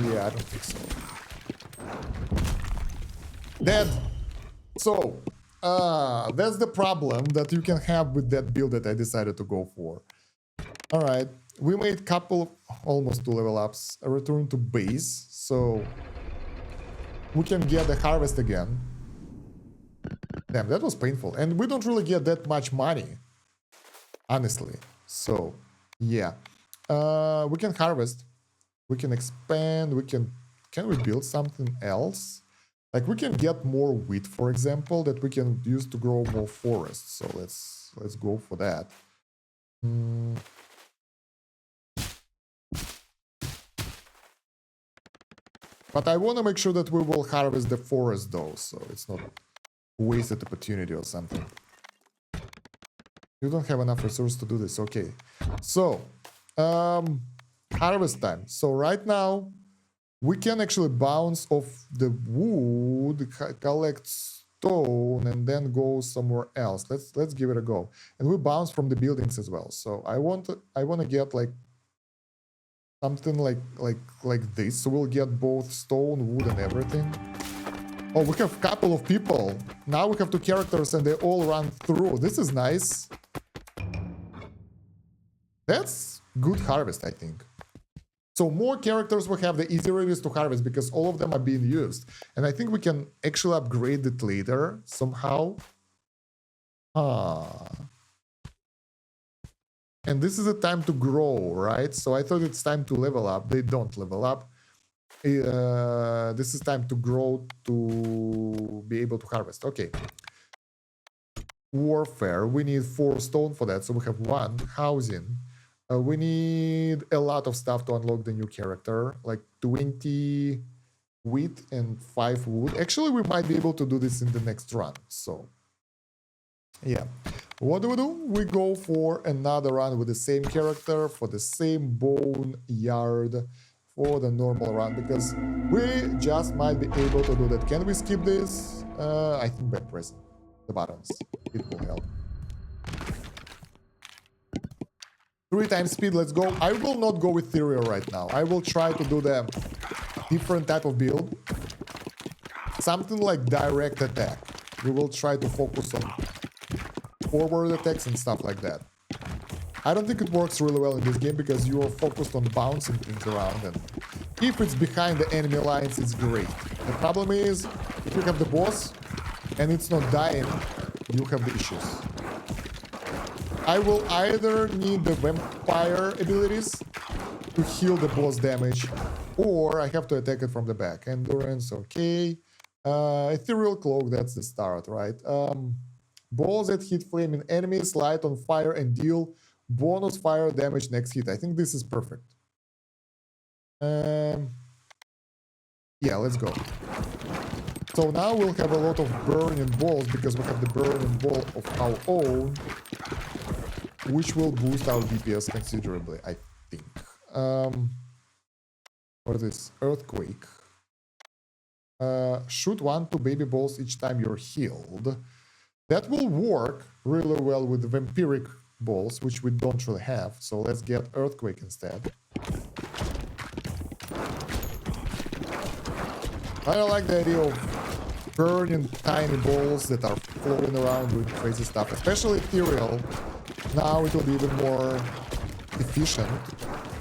Yeah, I don't think so. Dead. So, that's the problem that you can have with that build that I decided to go for. Alright, we made couple of almost 2 level ups. A return to base, so we can get the harvest again. Damn, that was painful. And we don't really get that much money, honestly. So, yeah. We can harvest. We can expand. We can we build something else? Like we can get more wheat, for example, that we can use to grow more forests. So let's go for that. But I want to make sure that we will harvest the forest though, so it's not wasted opportunity or something. You don't have enough resources to do this. Okay. So, harvest time. So right now, we can actually bounce off the wood, collect stone, and then go somewhere else. Let's give it a go. And we bounce from the buildings as well. So I want to get like something like this. So we'll get both stone, wood, and everything. Oh, we have a couple of people. Now we have 2 characters and they all run through. This is nice. That's good harvest, I think. So more characters will have the easier it is to harvest because all of them are being used. And I think we can actually upgrade it later somehow. And this is a time to grow, right? So I thought it's time to level up. They don't level up. This is time to grow to be able to harvest. Okay. Warfare. We need 4 stone for that. So we have 1. Housing. We need a lot of stuff to unlock the new character, like 20 wheat and 5 wood. Actually, we might be able to do this in the next run. So, yeah. What do? We go for another run with the same character, for the same bone yard, for the normal run, because we just might be able to do that. Can we skip this? I think by pressing the buttons. It will help. 3 times speed, let's go. I will not go with Ethereal right now. I will try to do the different type of build. Something like direct attack. We will try to focus on forward attacks and stuff like that. I don't think it works really well in this game because you are focused on bouncing things around, and if it's behind the enemy lines, it's great. The problem is, if you have the boss and it's not dying, you have the issues. I will either need the vampire abilities to heal the boss damage, or I have to attack it from the back. Endurance, okay. Ethereal Cloak, that's the start, right? Balls that hit flaming enemies, light on fire, and deal bonus fire damage next hit. I think this is perfect. Yeah, let's go. So now we'll have a lot of burning balls because we have the burning ball of our own, which will boost our DPS considerably, I think. What is this? Earthquake. Shoot 1-2 baby balls each time you're healed. That will work really well with the vampiric balls, which we don't really have. So let's get Earthquake instead. I don't like the idea of burning tiny balls that are floating around doing crazy stuff, especially Ethereal. Now it will be even more efficient,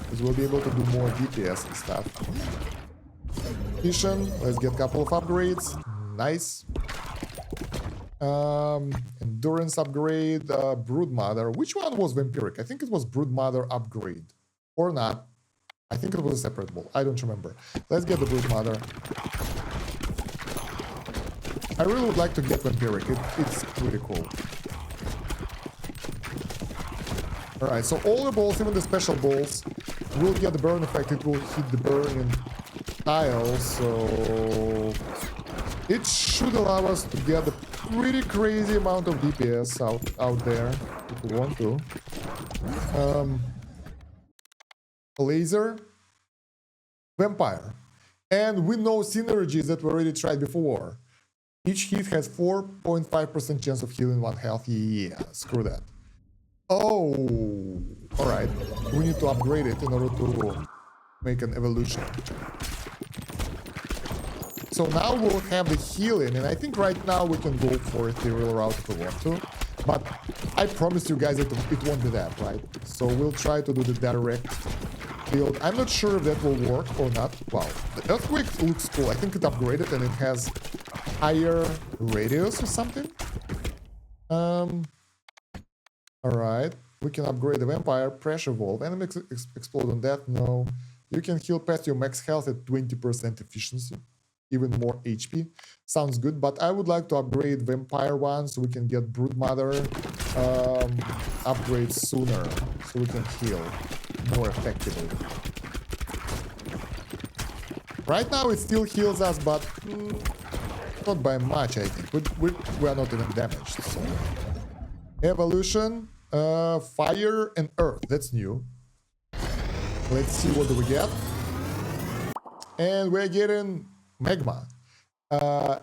because we'll be able to do more DPS and stuff. Efficient, let's get a couple of upgrades. Nice. Endurance upgrade, Broodmother. Which one was Vampiric? I think it was Broodmother upgrade. Or not. I think it was a separate ball. I don't remember. Let's get the Broodmother. I really would like to get Vampiric. It's pretty cool. Alright, so all the balls, even the special balls, will get the burn effect. It will hit the burning tiles, so it should allow us to get a pretty crazy amount of DPS out there if we want to. Laser, Vampire, and we know synergies that we already tried before. Each hit has 4.5% chance of healing 1 health. Yeah, screw that. Oh, alright. We need to upgrade it in order to make an evolution. So now we'll have the healing, and I think right now we can go for ethereal route if we want to. But I promised you guys that it won't be that, right? So we'll try to do the direct build. I'm not sure if that will work or not. Wow, the Earthquake looks cool. I think it upgraded and it has higher radius or something. Alright, we can upgrade the Vampire, Pressure Valve. Enemies explode on that? No. You can heal past your max health at 20% efficiency. Even more HP. Sounds good, but I would like to upgrade Vampire one so we can get Broodmother upgrade sooner, so we can heal more effectively. Right now it still heals us, but not by much, I think. We are not even damaged, so... Evolution, Fire and Earth, that's new. Let's see what do we get. And we're getting... Magma.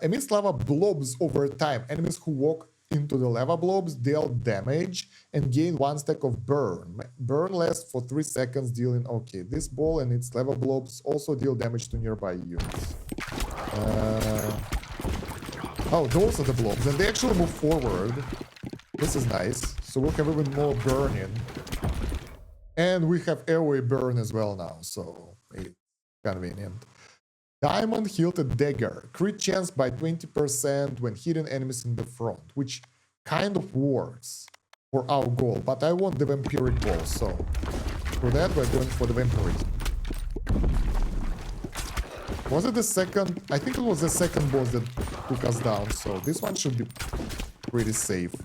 Emits lava blobs over time. Enemies who walk into the lava blobs deal damage and gain 1 stack of burn. Burn lasts for 3 seconds, dealing... Okay, this ball and its lava blobs also deal damage to nearby units. Oh, those are the blobs, and they actually move forward. This is nice. So we'll have even more burning. And we have airway burn as well now, so it's convenient. Diamond Hilted Dagger. Crit chance by 20% when hitting enemies in the front, which kind of works for our goal, but I want the Vampiric ball, so for that we're going for the Vampirism. Was it the second? I think it was the second boss that took us down, so this one should be pretty safe.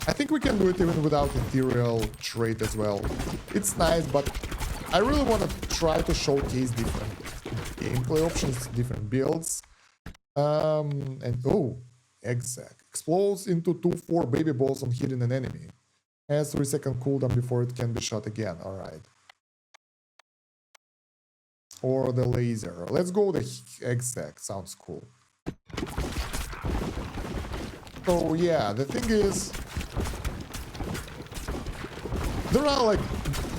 I think we can do it even without Ethereal trait as well. It's nice, but I really want to try to showcase different gameplay options, different builds. And oh, exact. Explodes into 2-4 baby balls on hitting an enemy. Has 3-second cooldown before it can be shot again. Alright. Or the laser. Let's go the exact. Sounds cool. So yeah, the thing is, there are like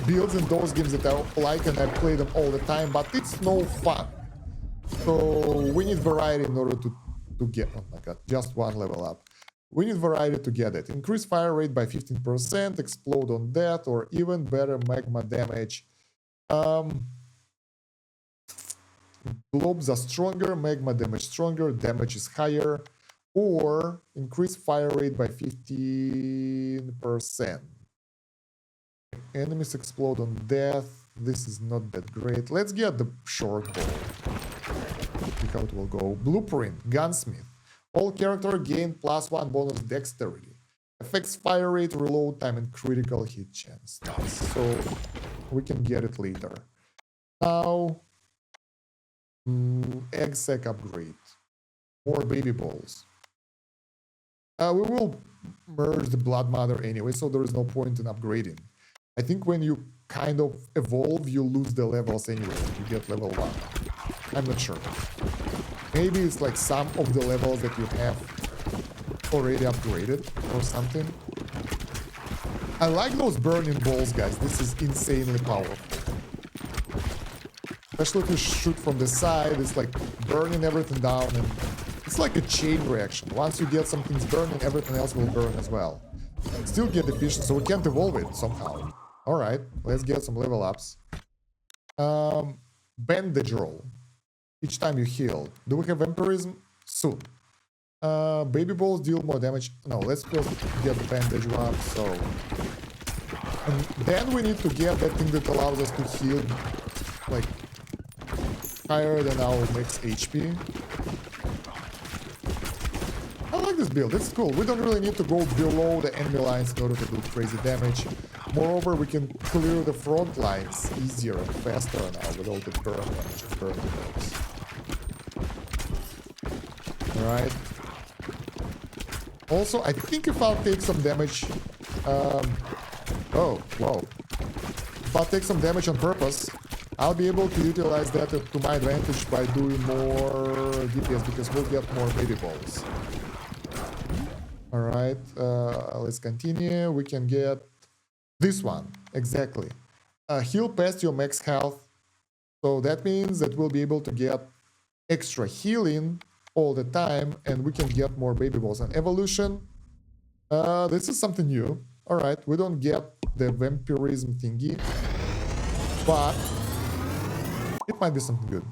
builds in those games that I like and I play them all the time, but it's no fun. So we need variety in order to get, oh my god, just 1 level up. We need variety to get it. Increase fire rate by 15%, explode on death, or even better, magma damage. Globes are stronger, magma damage stronger, damage is higher, or increase fire rate by 15%. Enemies explode on death. This is not that great. Let's get the short bow. See how it will go. Blueprint, gunsmith. All character gain +1 bonus dexterity. Affects fire rate, reload time, and critical hit chance. So we can get it later. Now, egg sack upgrade. More baby balls. We will merge the blood mother anyway, so there is no point in upgrading. I think when you kind of evolve, you lose the levels anyway. You get level 1. I'm not sure. Maybe it's like some of the levels that you have already upgraded or something. I like those burning balls, guys. This is insanely powerful. Especially if you shoot from the side, it's like burning everything down, and it's like a chain reaction. Once you get some things burning, everything else will burn as well. Still get efficient, so we can't evolve it somehow. Alright, let's get some level ups. Bandage roll. Each time you heal. Do we have vampirism? Soon. Baby balls deal more damage. No, let's just get the bandage one. So, and then we need to get that thing that allows us to heal like higher than our max HP. I like this build. It's cool. We don't really need to go below the enemy lines in order to do crazy damage. Moreover, we can clear the front lines easier and faster now with all the burn damage and burn damage. Alright. Also, I think if I'll take some damage... oh, whoa. If I'll take some damage on purpose, I'll be able to utilize that to my advantage by doing more DPS because we'll get more baby balls. Alright, let's continue. We can get this one, exactly. Heal past your max health. So that means that we'll be able to get extra healing all the time, and we can get more baby balls. And evolution, this is something new. Alright, we don't get the vampirism thingy, but it might be something good.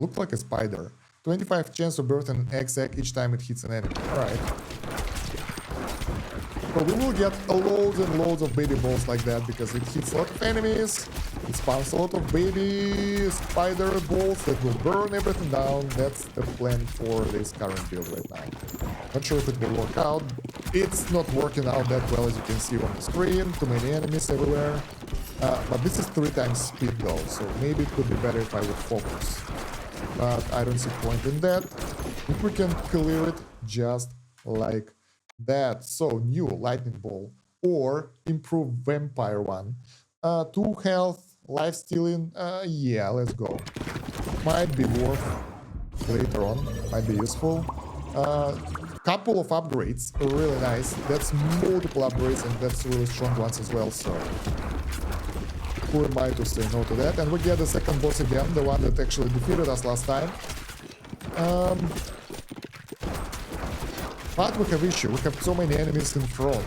Looks like a spider. 25 chance of birth an egg sac each time it hits an enemy. Alright. So we will get loads and loads of baby balls like that because it hits a lot of enemies. It spawns a lot of baby spider balls that will burn everything down. That's the plan for this current build right now. Not sure if it will work out. It's not working out that well, as you can see on the screen. Too many enemies everywhere. But this is 3 times speed though, so maybe it could be better if I would focus. But I don't see point in that. If we can clear it just like that. So new lightning ball or improve vampire one. 2 health, life stealing. Yeah, let's go. Might be worth later on. Might be useful. Couple of upgrades, really nice. That's multiple upgrades and that's really strong ones as well. So who am I to say no to that? And we get the second boss again, the one that actually defeated us last time. But we have issue. We have so many enemies in front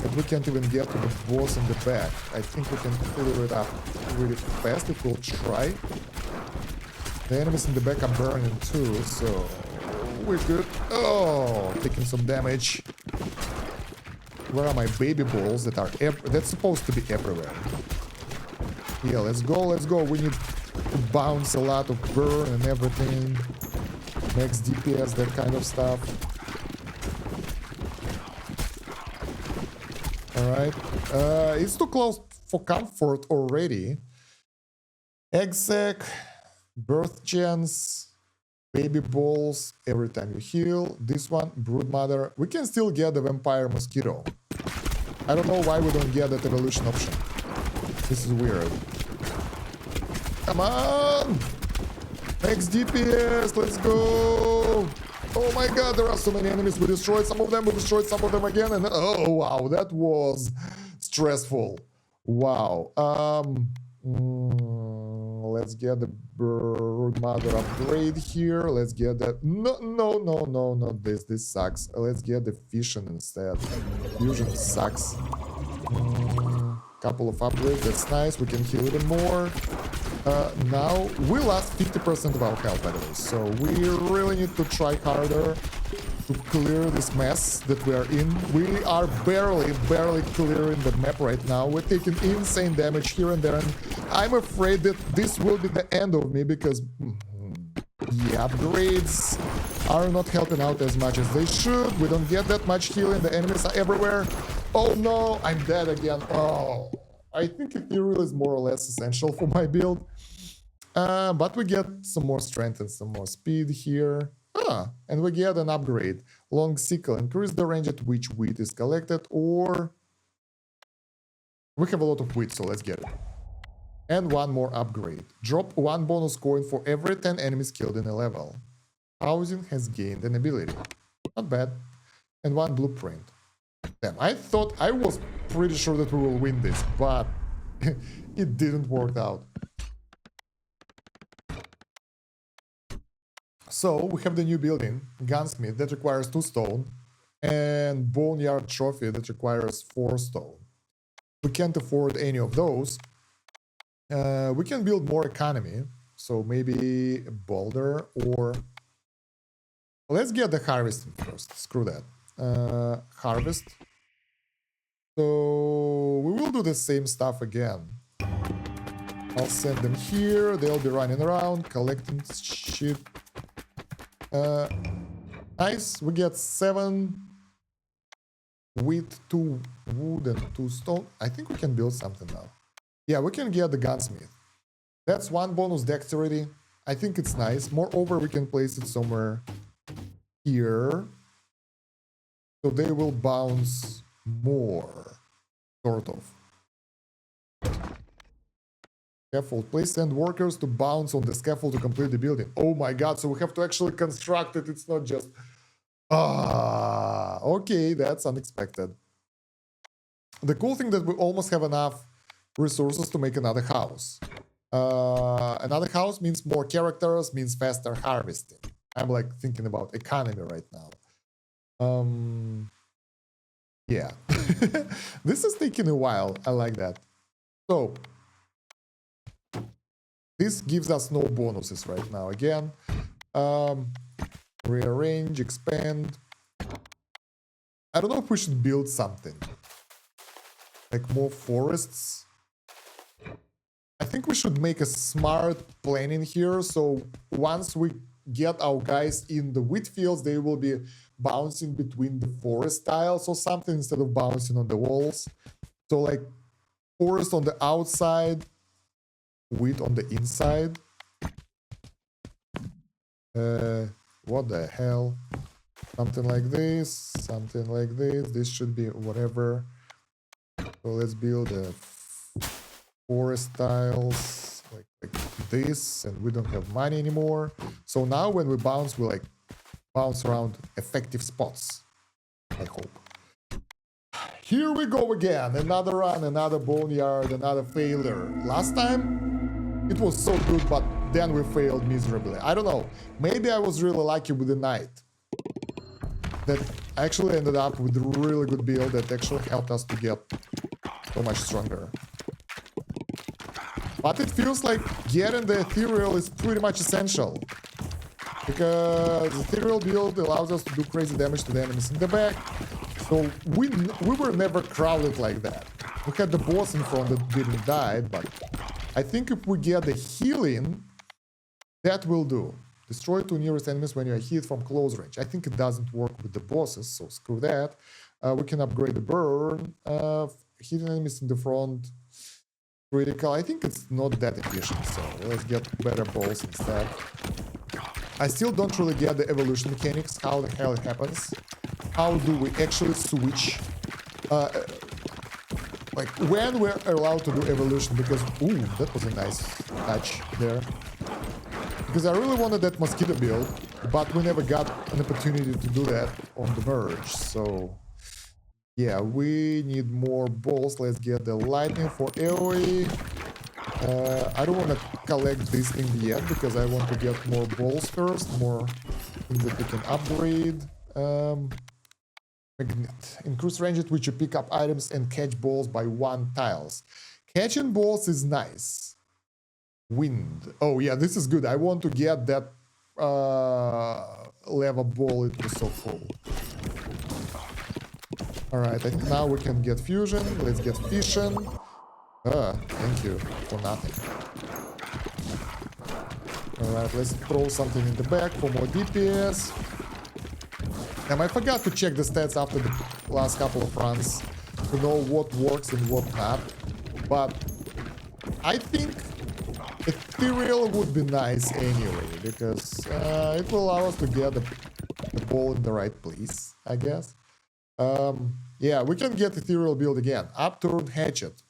that we can't even get to the boss in the back. I think we can clear it up really fast if we'll try. The enemies in the back are burning too, so we're good. Oh, taking some damage. Where are my baby balls that are that's supposed to be everywhere? Yeah, let's go, let's go. We need to bounce a lot of burn and everything. Max DPS, that kind of stuff. Alright. It's too close for comfort already. Egg sac, birth chance, baby balls every time you heal. This one, brood mother. We can still get the vampire mosquito. I don't know why we don't get that evolution option. This is weird. Come on! Max DPS, let's go! Oh my god, there are so many enemies. We destroyed some of them, we destroyed some of them again, and oh wow, that was stressful. Wow. Let's get the Brood Mother upgrade here. Let's get that. No, not this. This sucks. Let's get the Fission instead. Fusion sucks. Couple of upgrades. That's nice. We can heal even more. Now we lost 50% of our health, by the way. So we really need to try harder to clear this mess that we are in. We are barely clearing the map right now. We're taking insane damage here and there, and I'm afraid that this will be the end of me because the upgrades are not helping out as much as they should. We don't get that much healing. The enemies are everywhere. Oh no, I'm dead again. Oh, I think Ethereal is more or less essential for my build. But we get some more strength and some more speed here. And we get an upgrade. Long sickle. Increase the range at which wheat is collected, or... We have a lot of wheat, so let's get it. And one more upgrade. Drop 1 bonus coin for every 10 enemies killed in a level. Housing has gained an ability. Not bad. And 1 blueprint. Damn, I was pretty sure that we will win this, but it didn't work out. So we have the new building, Gunsmith, that requires 2 stone, and Boneyard Trophy that requires 4 stone. We can't afford any of those. We can build more economy, so maybe a boulder, or... Let's get the harvesting first, screw that. Harvest. So we will do the same stuff again. I'll send them here, they'll be running around, collecting shit. Nice, we get 7 wheat, 2 wood, and 2 stone. I think we can build something now. Yeah, we can get the gunsmith. That's 1 bonus dexterity. I think it's nice. Moreover, we can place it somewhere here. So they will bounce more, sort of. Scaffold. Please send workers to bounce on the scaffold to complete the building. Oh my god, so we have to actually construct it. It's not just... okay, that's unexpected. The cool thing that we almost have enough resources to make another house. Another house means more characters, means faster harvesting. I'm like thinking about economy right now. Yeah. This is taking a while. I like that. So... this gives us no bonuses right now. Again, rearrange, expand. I don't know if we should build something. Like more forests. I think we should make a smart planning here. So once we get our guys in the wheat fields, they will be bouncing between the forest tiles or something instead of bouncing on the walls. So like forest on the outside, wheat on the inside. What the hell? Something like this, something like this. This should be whatever. So let's build a forest tiles like this, and we don't have money anymore. So now when we bounce, we like bounce around effective spots, I hope. Here we go again. Another run, another boneyard, another failure. Last time it was so good, but then we failed miserably. I don't know. Maybe I was really lucky with the knight. That actually ended up with a really good build that actually helped us to get so much stronger. But it feels like getting the ethereal is pretty much essential. Because the ethereal build allows us to do crazy damage to the enemies in the back. So we were never crowded like that. We had the boss in front that didn't die, but I think if we get the healing, that will do. Destroy 2 nearest enemies when you are hit from close range. I think it doesn't work with the bosses, so screw that. We can upgrade the burn. Hitting enemies in the front. Critical. I think it's not that efficient, so let's get better balls instead. I still don't really get the evolution mechanics, how the hell it happens. How do we actually switch? Like, when we're allowed to do evolution, because, ooh, that was a nice touch there. Because I really wanted that mosquito build, but we never got an opportunity to do that on the merge, so... Yeah, we need more balls. Let's get the lightning for AoE. I don't want to collect this thing yet because I want to get more balls first, more things that we can upgrade. Magnet. Increase range at which you pick up items and catch balls by 1 tiles. Catching balls is nice. Wind. Oh yeah, this is good. I want to get that lava ball. It was so cool. Alright, I think now we can get fusion. Let's get fission. Thank you for nothing. Alright, let's throw something in the back for more DPS. I forgot to check the stats after the last couple of runs to know what works and what not. But I think Ethereal would be nice anyway, because it will allow us to get the ball in the right place, I guess. Yeah, we can get Ethereal build again. Upturn Hatchet.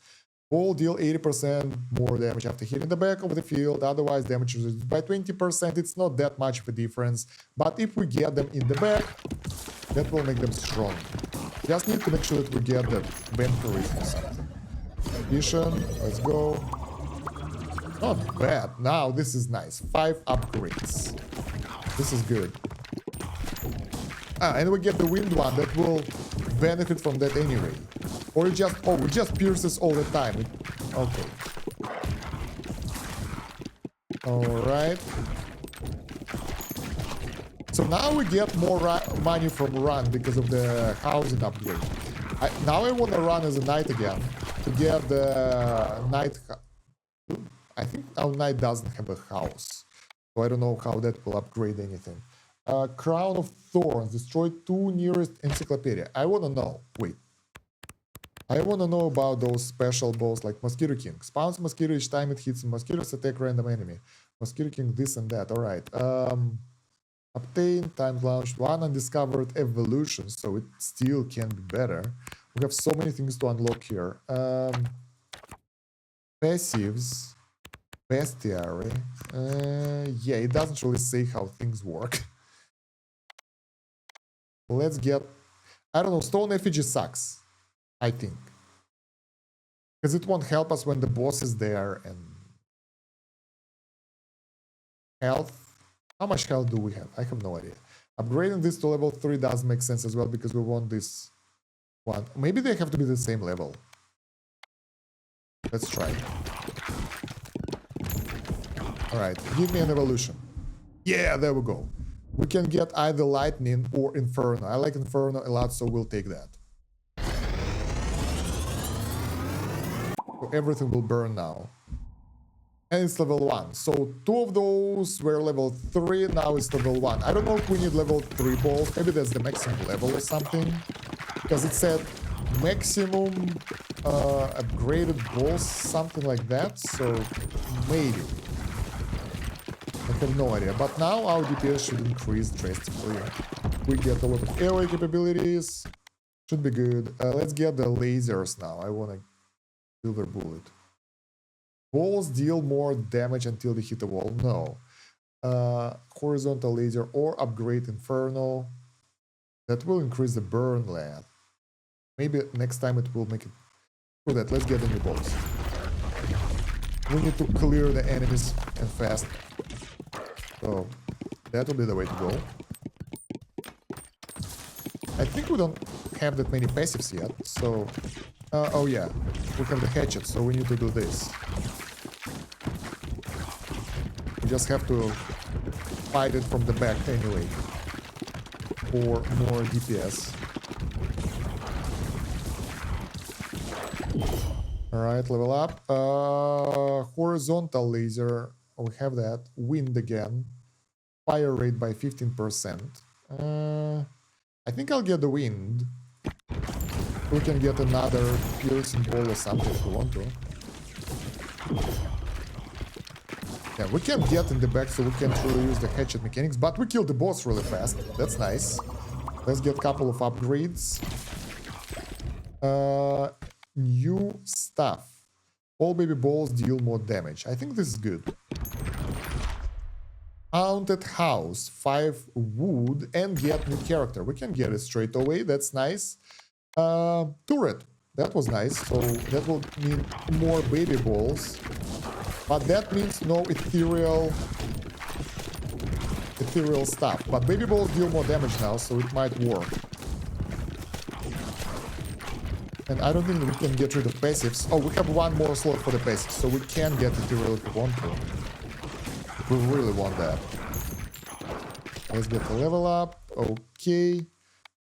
Ball deal 80% more damage after hitting the back of the field, otherwise damage is reduced by 20%. It's not that much of a difference, but if we get them in the back, that will make them strong. Just need to make sure that we get the vampirism or something. Vision, let's go. Not bad. Now this is nice. 5 upgrades. This is good. And we get the wind one that will benefit from that anyway. Or it just, oh, it just pierces all the time. Okay. Alright. So now we get more money from run because of the housing upgrade. Now I want to run as a knight again to get the knight. I think our knight doesn't have a house, so I don't know how that will upgrade anything. Crown of Thorns, destroy 2 nearest encyclopedia. I want to know. Wait. I want to know about those special balls like Mosquito King. Spawns mosquito each time it hits mosquitoes, attack random enemy. Mosquito King, this and that. Alright. Obtain, time launched, 1 undiscovered evolution, so it still can be better. We have so many things to unlock here. Passives. Bestiary. Yeah, it doesn't really say how things work. Let's get... I don't know, Stone Effigy sucks. I think. Because it won't help us when the boss is there and... Health. How much health do we have? I have no idea. Upgrading this to level 3 does make sense as well because we want this one. Maybe they have to be the same level. Let's try. Alright, give me an evolution. Yeah, there we go. We can get either Lightning or Inferno. I like Inferno a lot, so we'll take that. So everything will burn now. And it's level 1. So 2 of those were level 3, now it's level 1. I don't know if we need level 3 balls. Maybe that's the maximum level or something. Because it said maximum upgraded balls, something like that. So maybe. I have no idea. But now our DPS should increase drastically. We get a lot of airway capabilities. Should be good. Let's get the lasers now. I want a silver bullet. Balls deal more damage until they hit the wall. No. Horizontal laser or upgrade Inferno. That will increase the burn length. Maybe next time it will make it. For that, let's get the new balls. We need to clear the enemies and fast. So that will be the way to go. I think we don't have that many passives yet. So, oh yeah, we have the hatchet, so we need to do this. We just have to fight it from the back anyway for more DPS. Alright, level up. Horizontal laser. We have that. Wind again. Fire rate by 15%. I think I'll get the wind. We can get another piercing ball or something if we want to. Yeah, we can get in the back so we can't really use the hatchet mechanics, but we killed the boss really fast. That's nice. Let's get a couple of upgrades. New stuff. All baby balls deal more damage. I think this is good. Haunted house, 5 wood, and get new character. We can get it straight away. That's nice. Turret. That was nice. So that will mean more baby balls. But that means no ethereal stuff. But baby balls deal more damage now, so it might work. And I don't think we can get rid of passives. Oh, we have one more slot for the passives, so we can get ethereal if we want to. We really want that. Let's get the level up. Okay.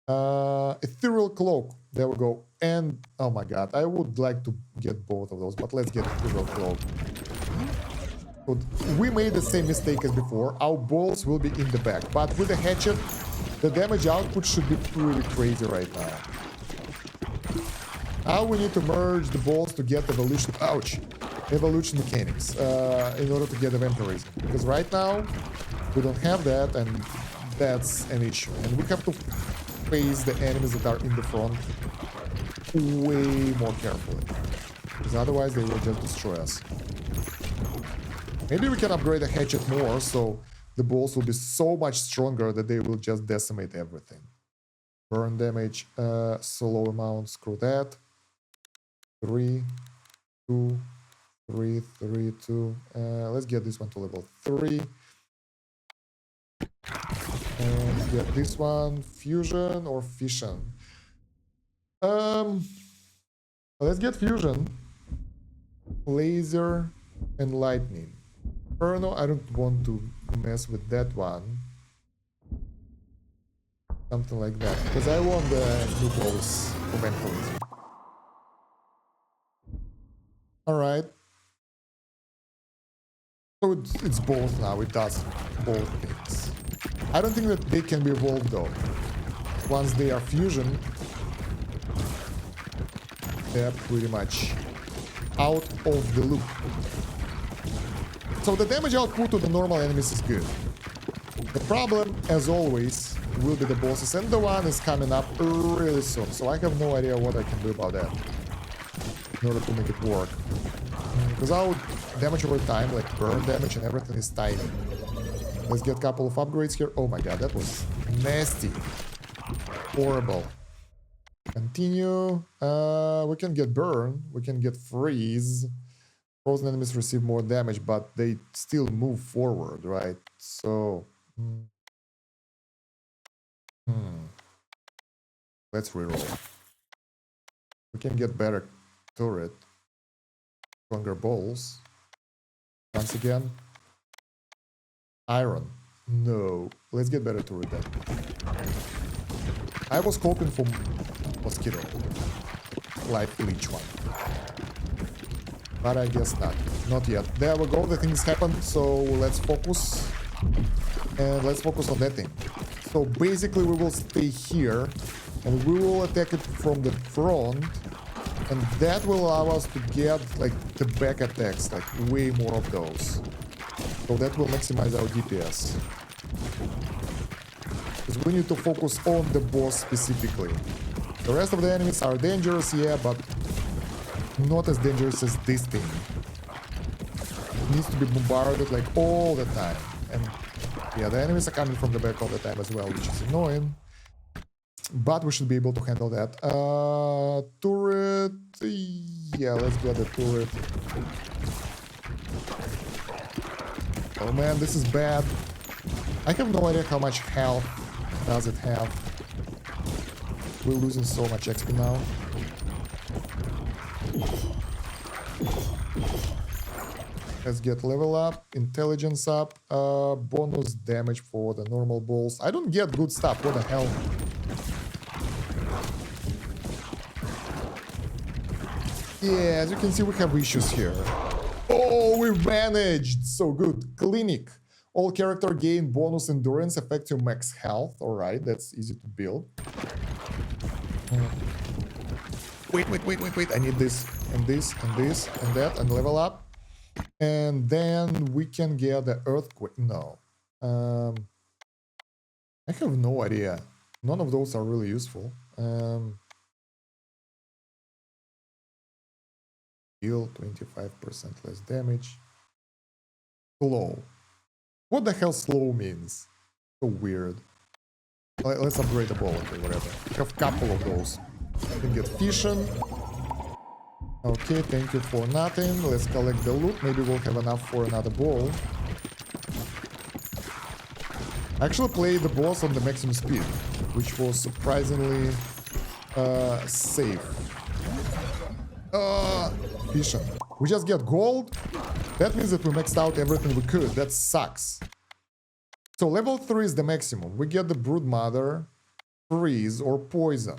Ethereal cloak. There we go. And oh my god, I would like to get both of those, but let's get ethereal cloak. But we made the same mistake as before. Our balls will be in the back, but with the hatchet, the damage output should be pretty crazy right now. Now we need to merge the balls to get evolution. Ouch! Evolution mechanics in order to get vampirism, because right now we don't have that, and that's an issue. And we have to face the enemies that are in the front way more carefully, because otherwise they will just destroy us. Maybe we can upgrade the hatchet more, so the balls will be so much stronger that they will just decimate everything. Burn damage, slow amount, screw that. 3, 2, 3, 3, 2. Let's get this one to level 3. And get this one, fusion or fission. Let's get fusion, laser, and lightning. Inferno, I don't want to mess with that one. Something like that, because I want the new balls for vampirism. Alright. So it's both now, it does both things. I don't think that they can be evolved though. Once they are fusion, they're pretty much out of the loop. So the damage output to the normal enemies is good. The problem, as always, will be the bosses, and the one is coming up really soon, so I have no idea what I can do about that in order to make it work. Because our damage over time, like burn damage and everything, is tiny. Let's get a couple of upgrades here. Oh my god, that was nasty. Horrible. Continue. We can get burn. We can get freeze. Frozen enemies receive more damage, but they still move forward, right? So... Let's reroll. We can get better turret. Stronger balls. Once again. Iron. No. Let's get better turret then. I was hoping for mosquito. Life leech one. But I guess not. Not yet. There we go. The things happened. So let's focus. And let's focus on that thing. So basically we will stay here. And we will attack it from the front. And that will allow us to get like the back attacks. Like way more of those. So that will maximize our DPS. Because we need to focus on the boss specifically. The rest of the enemies are dangerous, yeah, but not as dangerous as this thing. It needs to be bombarded like all the time. And yeah, the enemies are coming from the back all the time as well, which is annoying. But we should be able to handle that. Turret. Yeah, let's get the turret. Oh man, this is bad. I have no idea how much health does it have. We're losing so much XP now. Let's get level up, intelligence up, bonus damage for the normal balls. I don't get good stuff, what the hell? Yeah, as you can see, we have issues here. Oh, we managed! So good. Clinic. All character gain bonus endurance, affect your max health. Alright, that's easy to build. Wait. I need this, and this, and this, and that, and level up. And then we can get the earthquake. No. I have no idea. None of those are really useful. Heal 25% less damage. Slow. What the hell slow means? So weird. Let's upgrade the ball, okay, whatever. We have a couple of those. We can get fission. Okay, thank you for nothing. Let's collect the loot. Maybe we'll have enough for another ball. I actually played the boss on the maximum speed, which was surprisingly safe. Efficient. We just get gold. That means that we maxed out everything we could. That sucks. So level 3 is the maximum. We get the Brood Mother, freeze, or poison.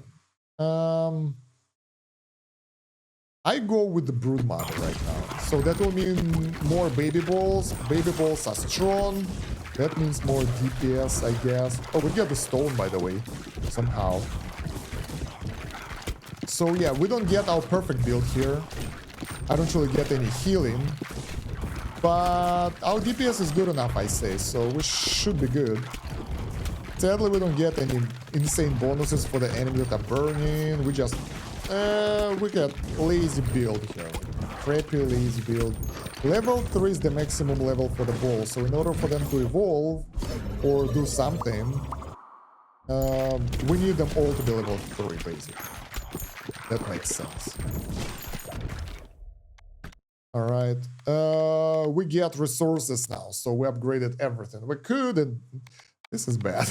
I go with the Brood Mother right now. So that will mean more baby balls. Baby balls are strong. That means more DPS, I guess. Oh, we get the stone, by the way, somehow. So yeah, we don't get our perfect build here. I don't really get any healing. But our DPS is good enough, I say, so we should be good. Sadly, we don't get any insane bonuses for the enemies that are burning. We just... we get lazy build here. Crappy lazy build. Level 3 is the maximum level for the ball, so in order for them to evolve or do something, we need them all to be level 3, basically. That makes sense. Alright, we get resources now, so we upgraded everything. We could, and this is bad.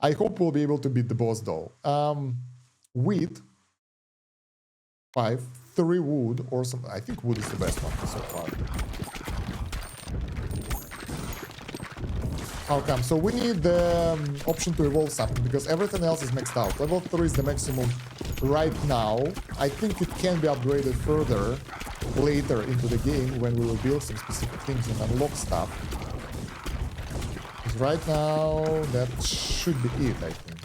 I hope we'll be able to beat the boss though. Wheat, 5, 3 wood, or some. I think wood is the best one so far. How come? So we need the option to evolve something, because everything else is maxed out. Level 3 is the maximum right now. I think it can be upgraded further later into the game when we will build some specific things and unlock stuff. Because right now, that should be it, I think.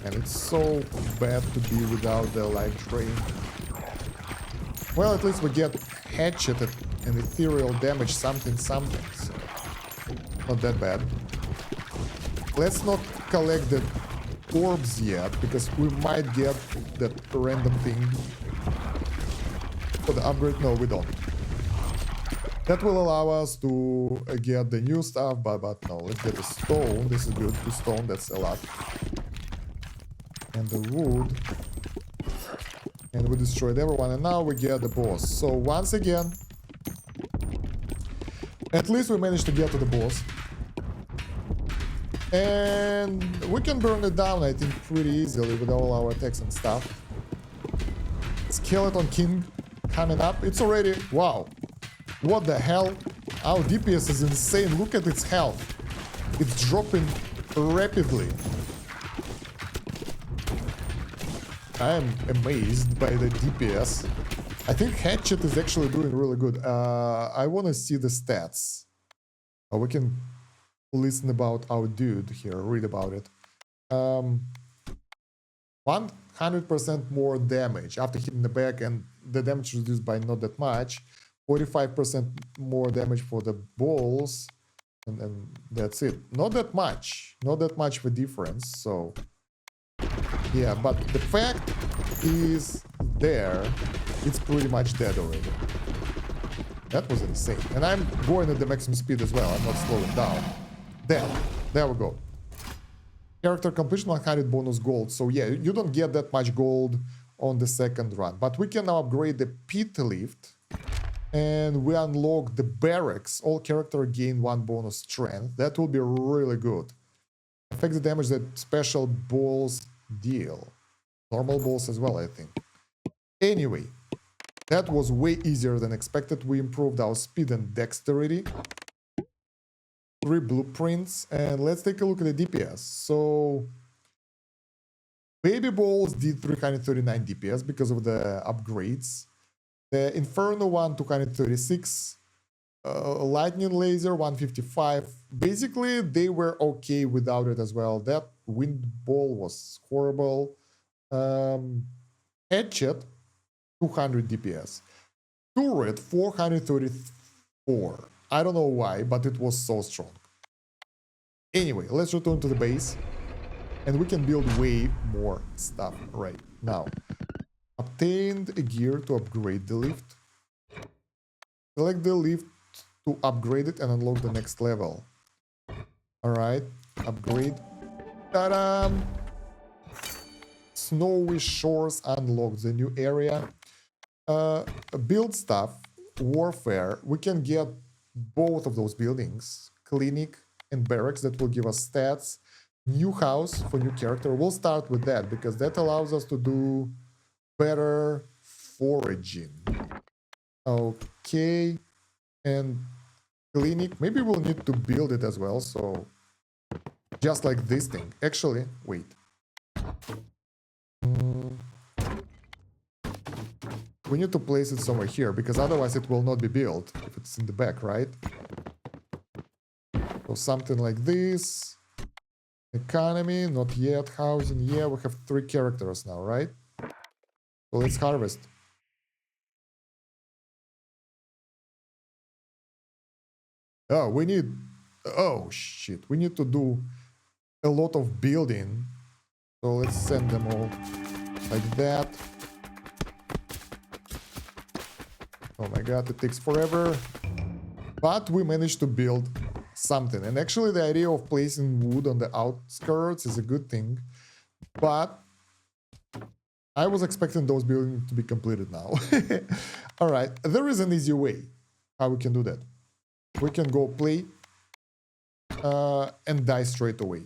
And it's so bad to be without the life drain. Well, at least we get hatcheted and ethereal damage, something. So not that bad. Let's not collect the orbs yet, because we might get that random thing. For the upgrade, no, we don't. That will allow us to get the new stuff, but no, let's get the stone. This is good. 2 stone, that's a lot. And the wood. And we destroyed everyone, and now we get the boss. So once again, at least we managed to get to the boss. And we can burn it down, I think, pretty easily with all our attacks and stuff. Skeleton King coming up. It's already... Wow. What the hell? Our DPS is insane. Look at its health. It's dropping rapidly. I am amazed by the DPS. I think Hatchet is actually doing really good. I want to see the stats. We can listen about our dude here, read about it. 100% more damage after hitting the back, and the damage reduced by not that much. 45% more damage for the balls, and that's it. Not that much of a difference. So yeah, but the fact is there, it's pretty much dead already. That was insane. And I'm going at the maximum speed as well. I'm not slowing down. There we go. Character completion 100 bonus gold. So yeah, you don't get that much gold on the second run. But we can now upgrade the pit lift. And we unlock the barracks. All character gain 1 bonus strength. That will be really good. Affects the damage that special balls deal. Normal balls as well, I think. Anyway, that was way easier than expected. We improved our speed and dexterity. 3 blueprints, and let's take a look at the DPS. So baby balls did 339 DPS because of the upgrades. The Inferno one 236, lightning laser 155. Basically they were okay without it as well. That wind ball was horrible. Hatchet 200 DPS, turret 434. I don't know why, but it was so strong. Anyway, let's return to the base. And we can build way more stuff right now. Obtained a gear to upgrade the lift. Select the lift to upgrade it and unlock the next level. Alright, upgrade. Ta-da! Snowy Shores unlocked the new area. Build stuff, warfare. We can get both of those buildings, clinic and barracks, that will give us stats. New house for new character. We'll start with that because that allows us to do better foraging. Okay, and clinic. Maybe we'll need to build it as well. So just like this thing. Actually, wait. We need to place it somewhere here because otherwise it will not be built if it's in the back, right? So something like this. Economy, not yet. Housing, yeah, we have 3 characters now, right? So let's harvest. Oh, we need... Oh, shit. We need to do a lot of building. So let's send them all like that. Oh my god, it takes forever. But we managed to build something. And actually the idea of placing wood on the outskirts is a good thing. But I was expecting those buildings to be completed now. Alright, there is an easy way how we can do that. We can go play and die straight away.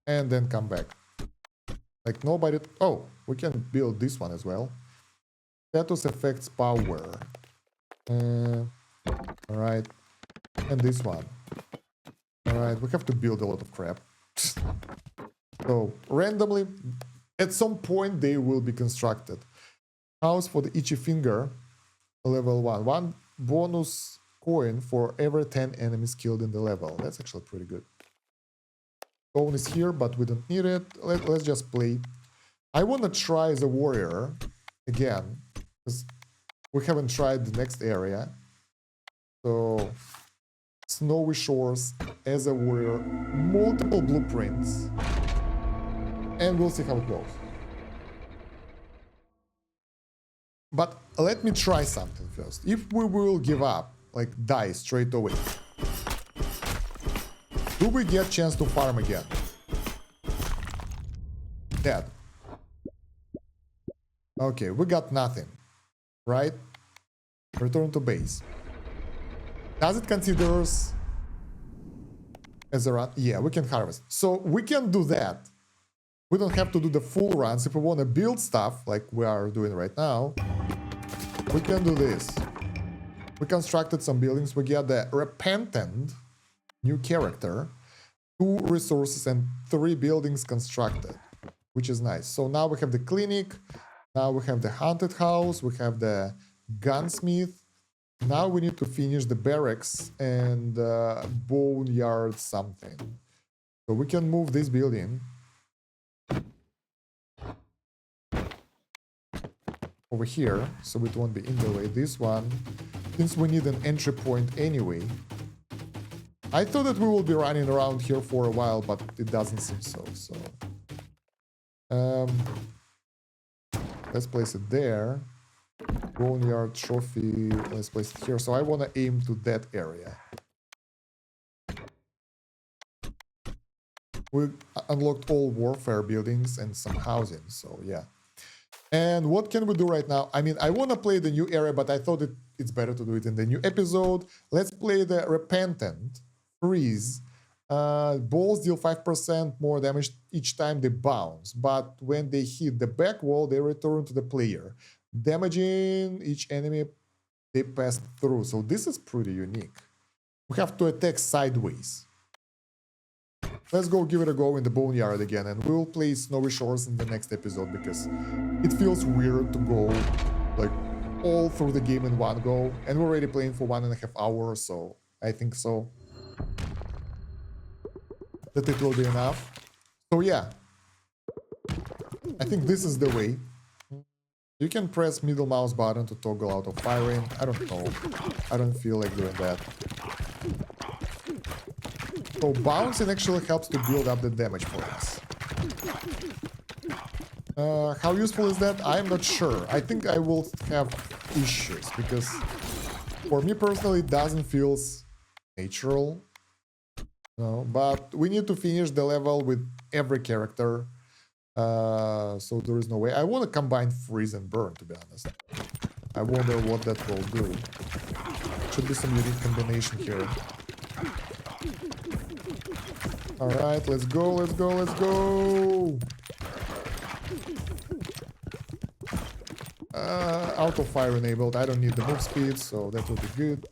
And then come back. Like nobody... Oh, we can build this one as well. Status affects power. Alright. And this one. Alright, we have to build a lot of crap. So, randomly, at some point they will be constructed. House for the itchy finger, level 1. 1 bonus coin for every 10 enemies killed in the level. That's actually pretty good. Stone is here, but we don't need it. Let's just play. I want to try the warrior again, because we haven't tried the next area. So, Snowy Shores as a warrior, multiple blueprints, and we'll see how it goes. But let me try something first. If we will give up, like die straight away, do we get a chance to farm again? Dead. Okay, we got nothing, right? Return to base. Does it consider us as a run? Yeah, we can harvest. So we can do that. We don't have to do the full runs. If we want to build stuff, like we are doing right now, we can do this. We constructed some buildings. We get the Repentant, new character, 2 resources and 3 buildings constructed, which is nice. So now we have the clinic. Now we have the haunted house. We have the gunsmith. Now we need to finish the barracks and boneyard something. So we can move this building over here, so it won't be in the way. This one, since we need an entry point anyway. I thought that we will be running around here for a while, but it doesn't seem so. So let's place it there. Boneyard trophy, let's place it here. So I want to aim to that area. We unlocked all warfare buildings and some housing, so yeah. And what can we do right now? I mean, I want to play the new area, but I thought it's better to do it in the new episode. Let's play the Repentant. Freeze. Balls deal 5% more damage each time they bounce, but when they hit the back wall, they return to the player, damaging each enemy they pass through. So this is pretty unique. We have to attack sideways. Let's go give it a go in the boneyard again, and we'll play Snowy Shores in the next episode because it feels weird to go like all through the game in one go, and we're already playing for 1.5 hours, so I think so that it will be enough. So yeah, I think this is the way. You can press middle mouse button to toggle out of firing. I don't know. I don't feel like doing that. So bouncing actually helps to build up the damage for us. How useful is that? I'm not sure. I think I will have issues because for me personally it doesn't feel natural. No, but we need to finish the level with every character. So there is no way. I want to combine freeze and burn, to be honest. I wonder what that will do. Should be some unique combination here. Alright, let's go, let's go, let's go! Auto fire enabled. I don't need the move speed, so that will be good.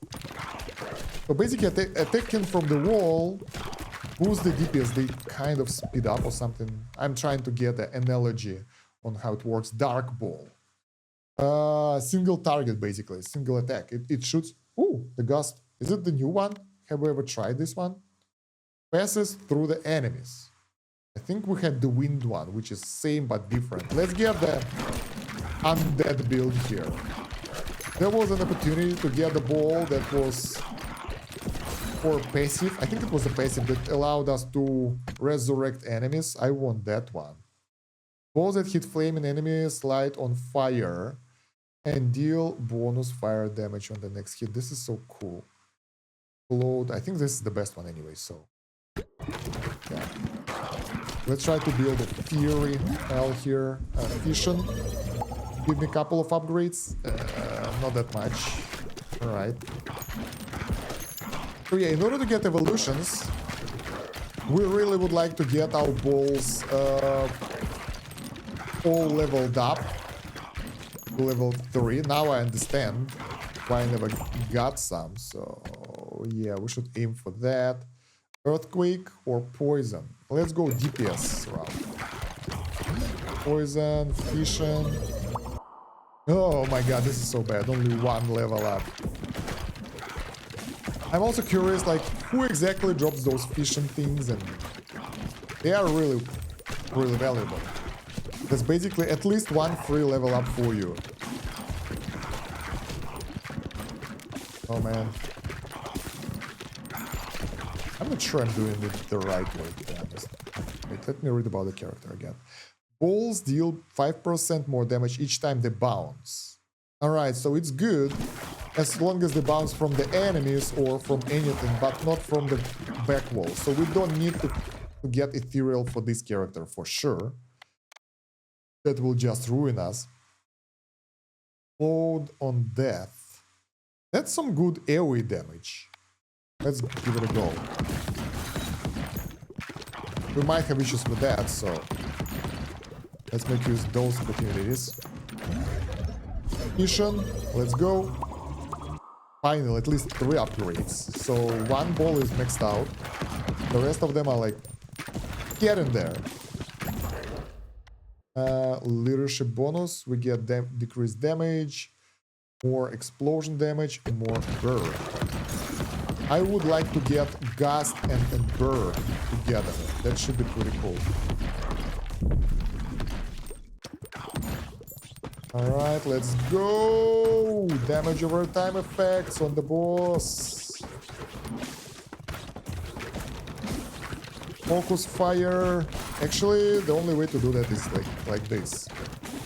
So basically, attacking from the wall boosts the DPS. They kind of speed up or something. I'm trying to get an analogy on how it works. Dark ball. Single target, basically. Single attack. It shoots... Ooh, the gust. Is it the new one? Have we ever tried this one? Passes through the enemies. I think we had the wind one, which is same but different. Let's get the undead build here. There was an opportunity to get the ball that was for passive. I think it was a passive that allowed us to resurrect enemies. I want that one. Balls that hit flaming enemies light on fire and deal bonus fire damage on the next hit. This is so cool. Load. I think this is the best one anyway, so yeah. Let's try to build a Fury L here. Fission. Give me a couple of upgrades. Not that much. Alright. So yeah, in order to get evolutions, we really would like to get our balls all leveled up. Level 3. Now I understand why I never got some. So yeah, we should aim for that. Earthquake or poison. Let's go DPS route. Poison, fission. Oh my god, this is so bad. Only one level up. I'm also curious, like, who exactly drops those fission things, and they are really, really valuable. There's basically at least one free level up for you. Oh man. I'm not sure I'm doing it the right way, to be honest. Wait, let me read about the character again. Balls deal 5% more damage each time they bounce. Alright, so it's good as long as they bounce from the enemies or from anything, but not from the back wall. So we don't need to get ethereal for this character for sure. That will just ruin us. Load on death. That's some good AoE damage. Let's give it a go. We might have issues with that, so let's make use of those opportunities. Mission, let's go. Finally, at least 3 upgrades. So one ball is maxed out. The rest of them are like getting there. Leadership bonus, we get decreased damage, more explosion damage, and more burn. I would like to get gust and burn together. That should be pretty cool. Alright, let's go! Damage over time effects on the boss. Focus fire. Actually, the only way to do that is like this.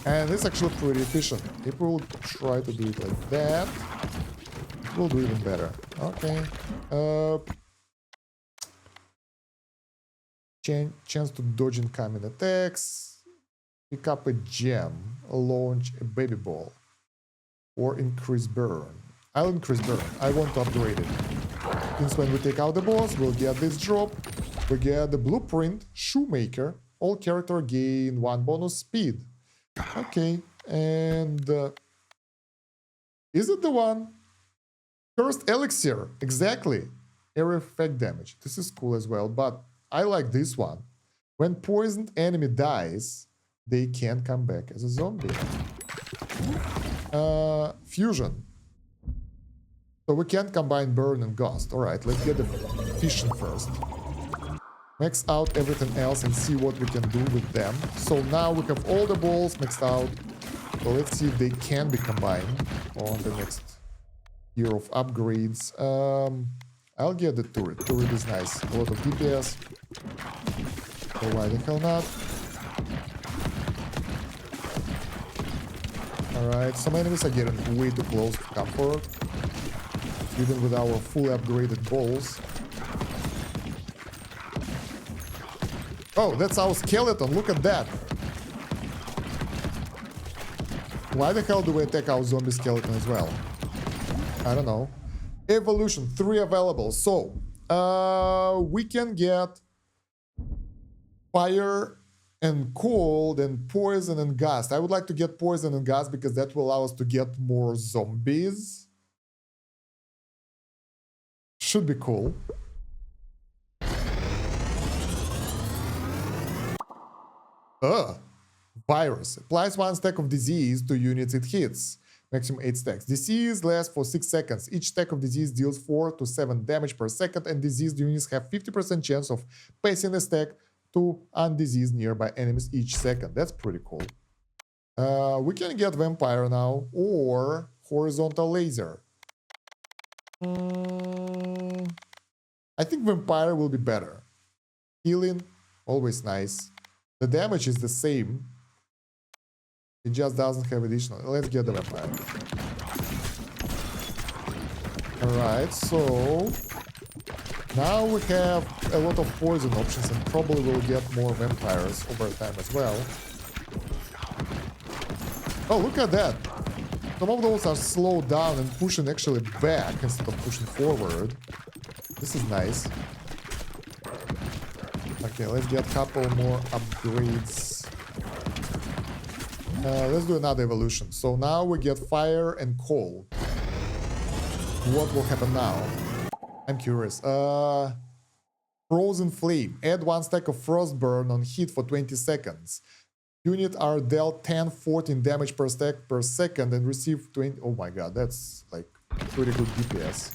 And it's actually pretty efficient. If we will try to do it like that, we'll do even better. Okay. Chance to dodge incoming attacks. Pick up a gem. Launch a baby ball. Or increase burn. I'll increase burn. I want to upgrade it. Since when we take out the boss, we'll get this drop. We get the blueprint, Shoemaker. All character gain 1 bonus speed. Okay. And is it the one? Cursed Elixir. Exactly. Area effect damage. This is cool as well, but I like this one. When poisoned enemy dies, they can come back as a zombie. Fusion. So we can't combine burn and gust. Alright, let's get the fission first. Max out everything else and see what we can do with them. So now we have all the balls maxed out. So let's see if they can be combined on the next year of upgrades. I'll get the turret. Turret is nice. A lot of DPS. So why the hell not? Alright, some enemies are getting way too close to comfort. Even with our fully upgraded balls. Oh, that's our skeleton. Look at that. Why the hell do we attack our zombie skeleton as well? I don't know. Evolution, 3 available. So, we can get fire and cold and poison and gust. I would like to get poison and gust because that will allow us to get more zombies. Should be cool. Virus. Applies 1 stack of disease to units it hits. Maximum 8 stacks. Disease lasts for 6 seconds. Each stack of disease deals 4 to 7 damage per second, and diseased units have 50% chance of passing a stack to undiseased nearby enemies each second. That's pretty cool. We can get vampire now, or horizontal laser. I think vampire will be better. Healing, always nice. The damage is the same. It just doesn't have additional. Let's get the vampire. Alright, so now we have a lot of poison options and probably will get more vampires over time as well. Oh, look at that! Some of those are slowed down and pushing actually back instead of pushing forward. This is nice. Okay, let's get a couple more upgrades. Let's do another evolution. So now we get fire and coal. What will happen now? I'm curious. Frozen flame. Add 1 stack of frost burn on hit for 20 seconds. Units are dealt 10-14 damage per stack per second and receive 20. Oh my god, that's like pretty good DPS.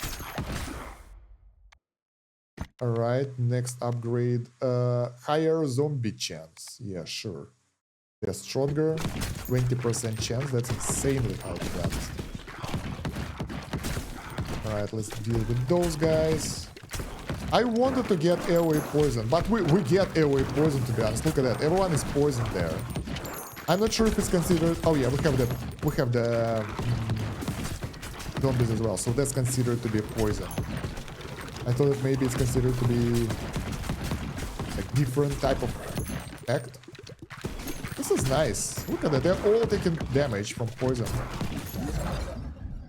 Alright, next upgrade. Higher zombie chance. Yeah, sure. They're stronger. 20% chance. That's insanely high, to be honest. Alright, let's deal with those guys. I wanted to get airway poison, but we get airway poison, to be honest. Look at that. Everyone is poisoned there. I'm not sure if it's considered. Oh yeah, we have the zombies as well, so that's considered to be poison. I thought that maybe it's considered to be a different type of effect. This is nice. Look at that. They're all taking damage from poison.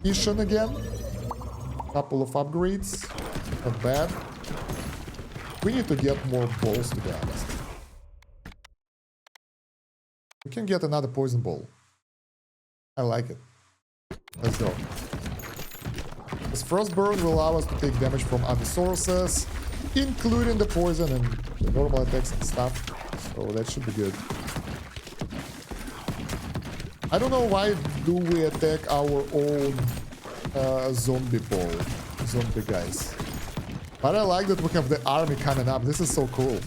Ishan again. Couple of upgrades. Not bad. We need to get more balls, to be honest. We can get another poison ball. I like it. Let's go. This Frostburn will allow us to take damage from other sources, including the poison and the normal attacks and stuff. So that should be good. I don't know why do we attack our own zombie guys. But I like that we have the army coming up. This is so cool.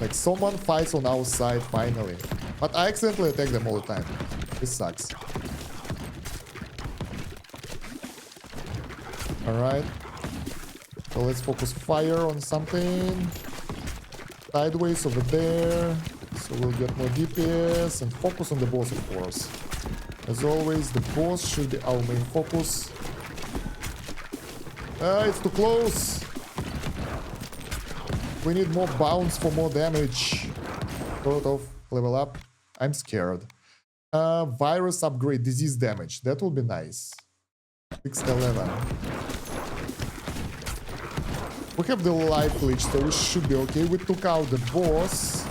Like, someone fights on our side finally. But I accidentally attack them all the time. This sucks. Alright. So let's focus fire on something. Sideways over there. So we'll get more DPS. And focus on the boss, of course. As always, the boss should be our main focus. It's too close. We need more bounce for more damage. Sort of. Level up. I'm scared. Virus upgrade. Disease damage. That will be nice. 611. We have the life leech, so we should be okay. We took out the boss.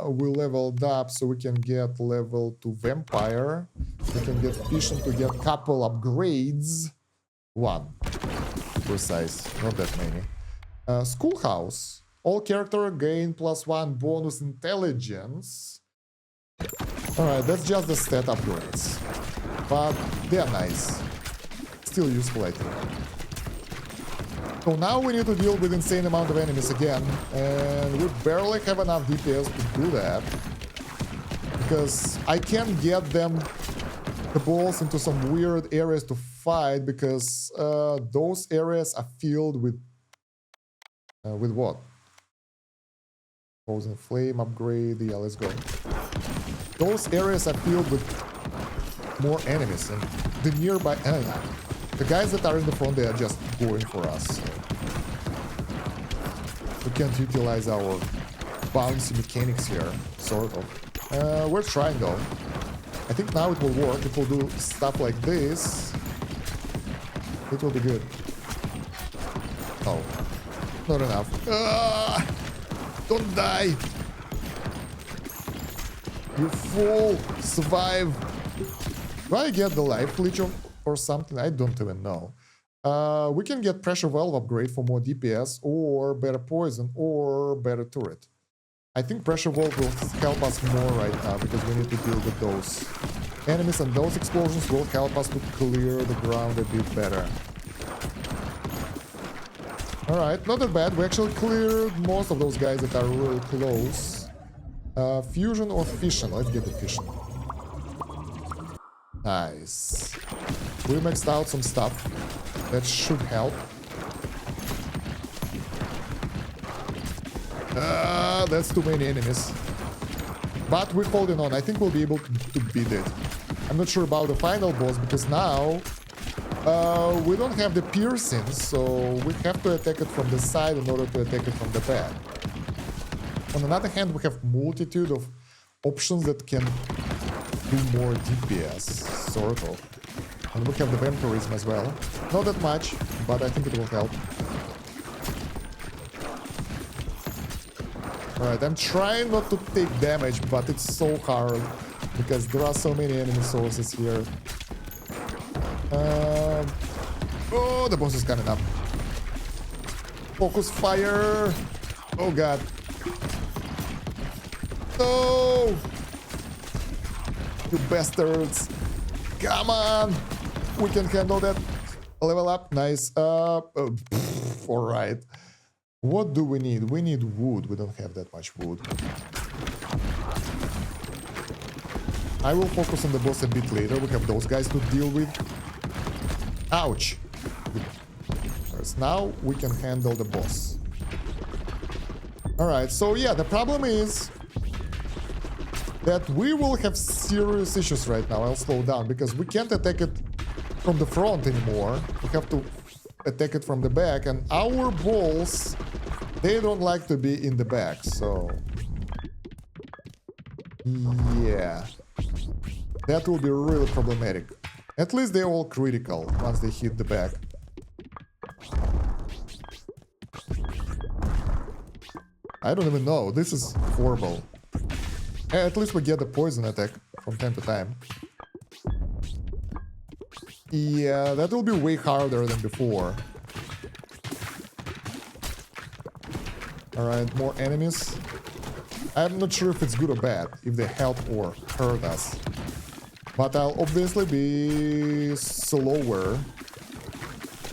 We leveled up, so we can get level 2 vampire. We can get fission to get couple upgrades. 1. Precise. Not that many. Schoolhouse. All character gain +1 bonus intelligence. Alright, that's just the stat upgrades. But they are nice. Still useful, I think. So now we need to deal with insane amount of enemies again. And we barely have enough DPS to do that. Because I can't get them, the balls, into some weird areas to fight. Because those areas are filled with what? Frozen flame upgrade. Yeah, let's go. Those areas are filled with more enemies, and the nearby the guys that are in the front, they are just going for us. So we can't utilize our bouncy mechanics here, sort of. We're trying though. I think now it will work. If we'll do stuff like this, it will be good. Oh, not enough. Don't die! You fool! Survive! Do I get the life leech or something? I don't even know. We can get pressure valve upgrade for more DPS, or better poison, or better turret. I think pressure valve will help us more right now because we need to deal with those enemies, and those explosions will help us to clear the ground a bit better. Alright, not that bad. We actually cleared most of those guys that are really close. Fusion or fission? Let's get the fission. Nice. We maxed out some stuff. That should help. That's too many enemies. But we're holding on. I think we'll be able to beat it. I'm not sure about the final boss because now we don't have the piercing, so we have to attack it from the side in order to attack it from the back. On the other hand, we have multitude of options that can do more DPS, sort of. And we have the vampirism as well. Not that much, but I think it will help. Alright, I'm trying not to take damage, but it's so hard because there are so many enemy sources here. Oh, the boss is coming up. Focus fire! Oh god. No! You bastards! Come on! We can handle that. Level up, nice. Alright. What do we need? We need wood. We don't have that much wood. I will focus on the boss a bit later. We have those guys to deal with. Ouch! First, now we can handle the boss. Alright, so yeah, the problem is that we will have serious issues right now. I'll slow down because we can't attack it from the front anymore. We have to attack it from the back, and our balls, they don't like to be in the back, so yeah, that will be really problematic. At least they're all critical once they hit the back. I don't even know, this is horrible. At least we get the poison attack from time to time. Yeah, that will be way harder than before. Alright, more enemies. I'm not sure if it's good or bad, if they help or hurt us. But I'll obviously be slower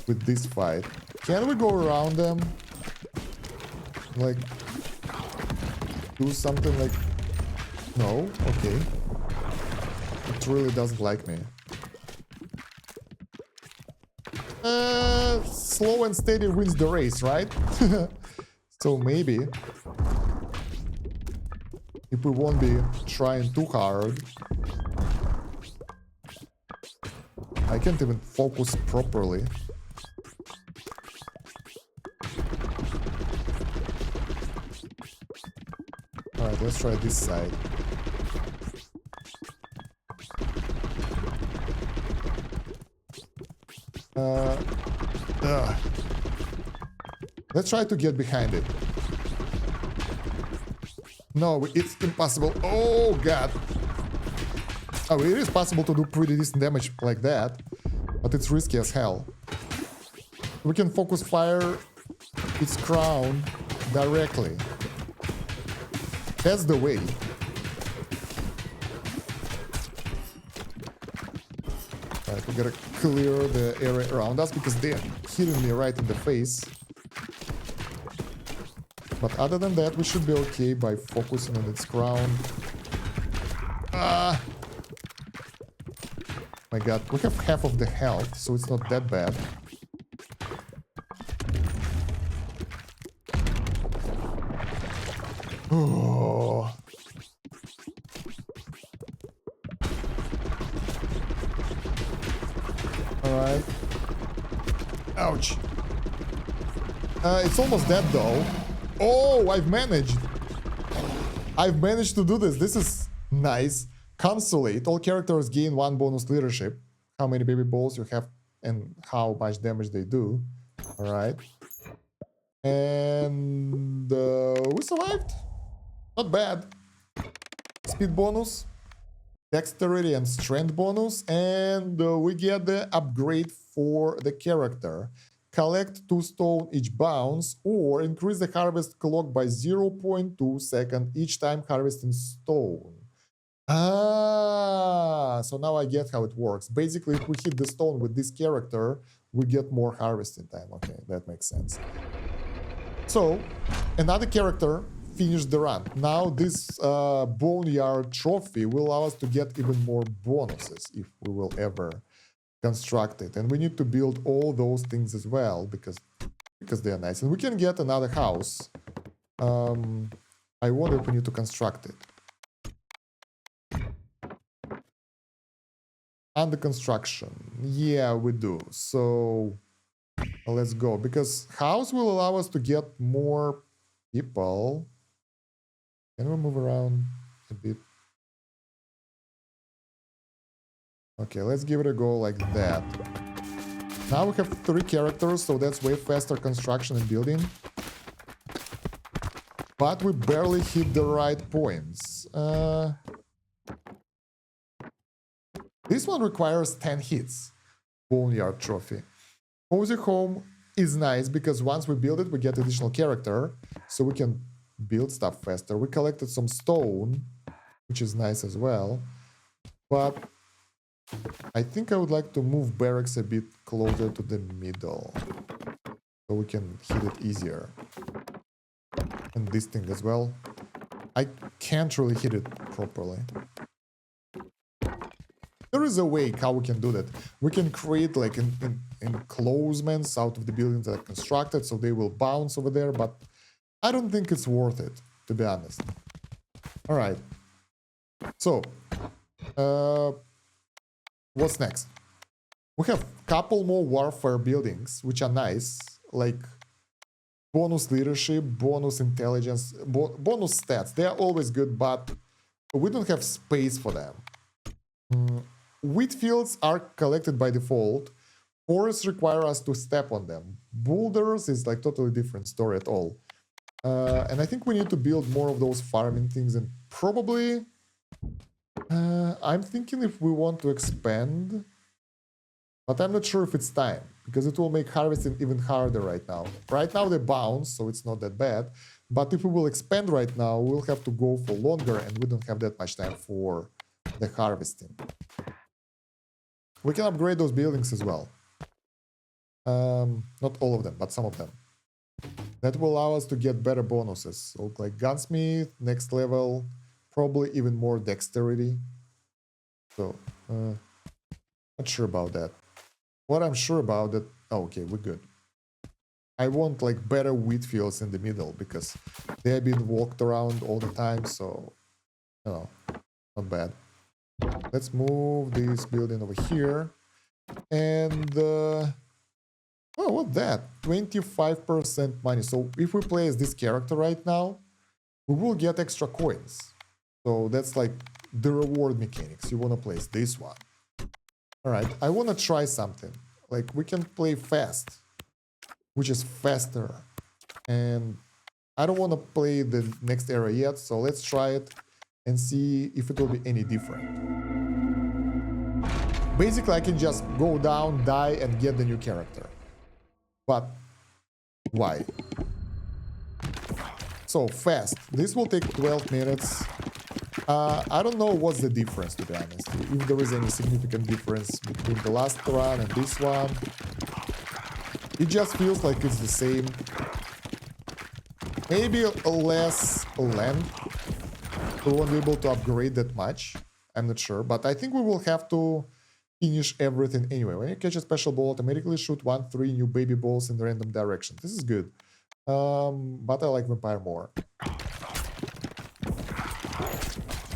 with this fight. Can we go around them? Like, do something like... No? Okay. It really doesn't like me. Slow and steady wins the race, right? So maybe if we won't be trying too hard. I can't even focus properly. Alright, let's try this side. Let's try to get behind it. No, it's impossible. Oh god. Oh, it is possible to do pretty decent damage like that, but it's risky as hell. We can focus fire its crown directly. That's the way. Alright, we gotta clear the area around us because they're hitting me right in the face. But other than that, we should be okay by focusing on its crown. Ah! My god, we have half of the health, so it's not that bad. Oh. Alright. Ouch. It's almost dead though. Oh, I've managed. I've managed to do this. This is Nice. Consolate. All characters gain 1 bonus leadership. How many baby balls you have and how much damage they do. Alright. And we survived. Not bad. Speed bonus, dexterity and strength bonus, and we get the upgrade for the character. Collect 2 stone each bounce, or increase the harvest clock by 0.2 seconds each time harvesting stone. So now I get how it works. Basically, if we hit the stone with this character, we get more harvesting time. Okay, that makes sense. So, another character finished the run. Now this boneyard trophy will allow us to get even more bonuses if we will ever construct it. And we need to build all those things as well because they are nice. And we can get another house. I wonder if we need to construct it. Under construction. Yeah, we do. So let's go. Because house will allow us to get more people. Can we move around a bit? Okay, let's give it a go like that. Now we have 3 characters, so that's way faster construction and building. But we barely hit the right points. This one requires 10 hits. Boneyard trophy. Cozy home is nice because once we build it, we get additional character, so we can build stuff faster. We collected some stone, which is nice as well. But I think I would like to move barracks a bit closer to the middle, so we can hit it easier. And this thing as well. I can't really hit it properly. There is a way how we can do that. We can create like enclosements out of the buildings that are constructed, so they will bounce over there, but I don't think it's worth it, to be honest. All right. So, what's next? We have a couple more warfare buildings, which are nice, like bonus leadership, bonus intelligence, bonus stats. They are always good, but we don't have space for them. Wheat fields are collected by default. Forests require us to step on them. Boulders is like totally different story at all. And I think we need to build more of those farming things, and probably I'm thinking if we want to expand, but I'm not sure if it's time because it will make harvesting even harder right now. Right now they bounce, so it's not that bad. But if we will expand right now, we'll have to go for longer, and we don't have that much time for the harvesting. We can upgrade those buildings as well. Not all of them, but some of them. That will allow us to get better bonuses. So like gunsmith, next level, probably even more dexterity. So, not sure about that. What I'm sure about that... Oh, okay, we're good. I want like better wheat fields in the middle because they have been walked around all the time, so... You know, not bad. Let's move this building over here. And... oh, what's that? 25% money. So if we play as this character right now, we will get extra coins. So that's like the reward mechanics. You want to place this one. Alright, I want to try something. Like we can play fast, which is faster. And I don't want to play the next era yet, so let's try it and see if it will be any different. Basically, I can just go down, die, and get the new character. But why? So fast. This will take 12 minutes. I don't know what's the difference, to be honest. If there is any significant difference between the last run and this one. It just feels like it's the same. Maybe less length. We won't be able to upgrade that much. I'm not sure. But I think we will have to finish everything anyway. When you catch a special ball, automatically shoot 3 new baby balls in random direction. This is good. But I like vampire more.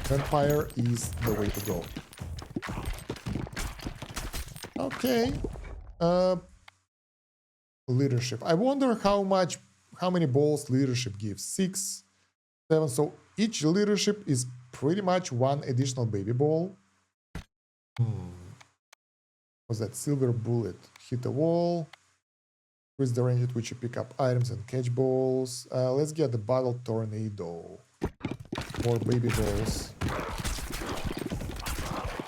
Vampire is the way to go. Okay. Leadership. I wonder how many balls leadership gives. 6, 7. So each leadership is pretty much one additional baby ball. Was that silver bullet? Hit a wall. Increase the range at which you pick up items and catch balls. Let's get the bottle tornado. More baby balls.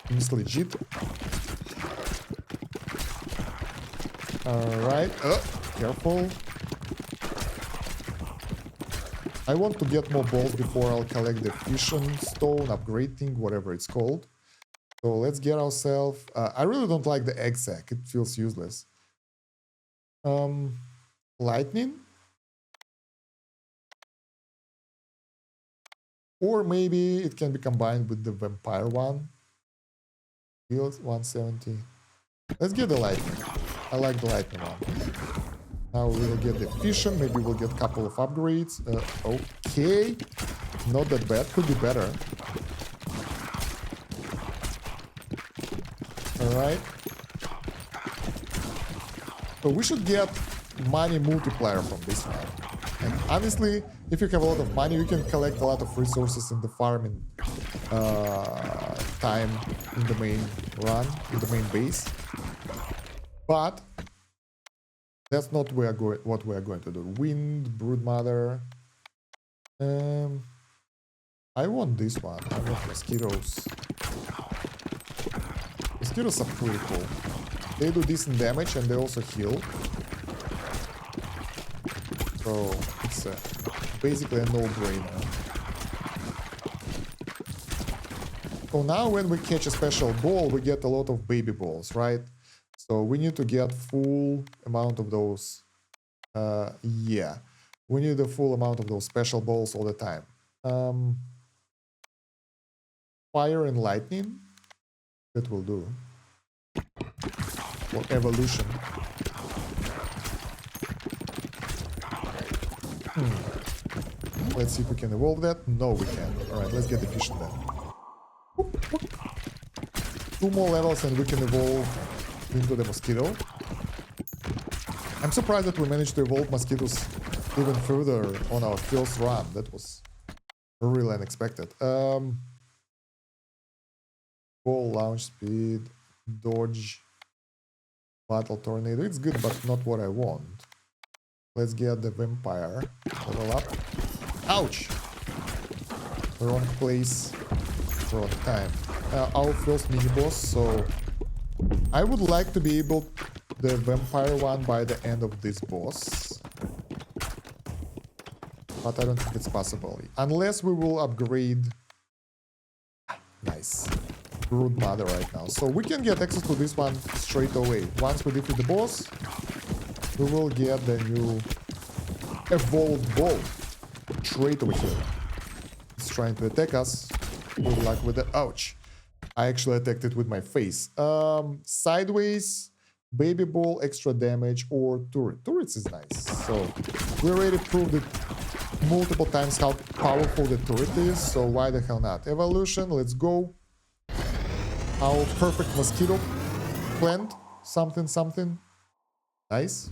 It's legit. Alright. Careful. I want to get more balls before I'll collect the fission stone, upgrading, whatever it's called. So let's get ourselves... I really don't like the egg sack. It feels useless. Lightning? Or maybe it can be combined with the vampire one. Heals 170. Let's get the lightning. I like the lightning one. Now we'll get the fission. Maybe we'll get a couple of upgrades. Okay. Not that bad. Could be better. Alright. So we should get money multiplier from this one. And honestly, if you have a lot of money, you can collect a lot of resources in the farming time in the main run, in the main base. But that's not what we are going to do. Wind, Broodmother. I want this one. I want mosquitoes. Mosquitoes are pretty cool. They do decent damage and they also heal. So it's basically a no-brainer. So now when we catch a special ball, we get a lot of baby balls, right? So we need to get full amount of those. Yeah, we need a full amount of those special balls all the time. Fire and lightning, that will do. Or evolution. Let's see if we can evolve that. No, we can't. Alright, let's get the fish then. 2 more levels and we can evolve into the mosquito. I'm surprised that we managed to evolve mosquitoes even further on our first run. That was really unexpected. Ball launch speed, dodge, battle tornado. It's good, but not what I want. Let's get the vampire. Level up. Ouch! Wrong place, wrong time. Our first mini boss, so I would like to be able the vampire one by the end of this boss. But I don't think it's possible. Unless we will upgrade... Nice. Broodmother right now. So we can get access to this one straight away. Once we defeat the boss, we will get the new evolved ball straight over here. It's trying to attack us. Good luck with that. Ouch. I actually attacked it with my face. Sideways, baby ball, extra damage, or turret. Turrets is nice. So we already proved it multiple times how powerful the turret is. So why the hell not? Evolution, let's go. Our perfect mosquito plant. Something. Nice.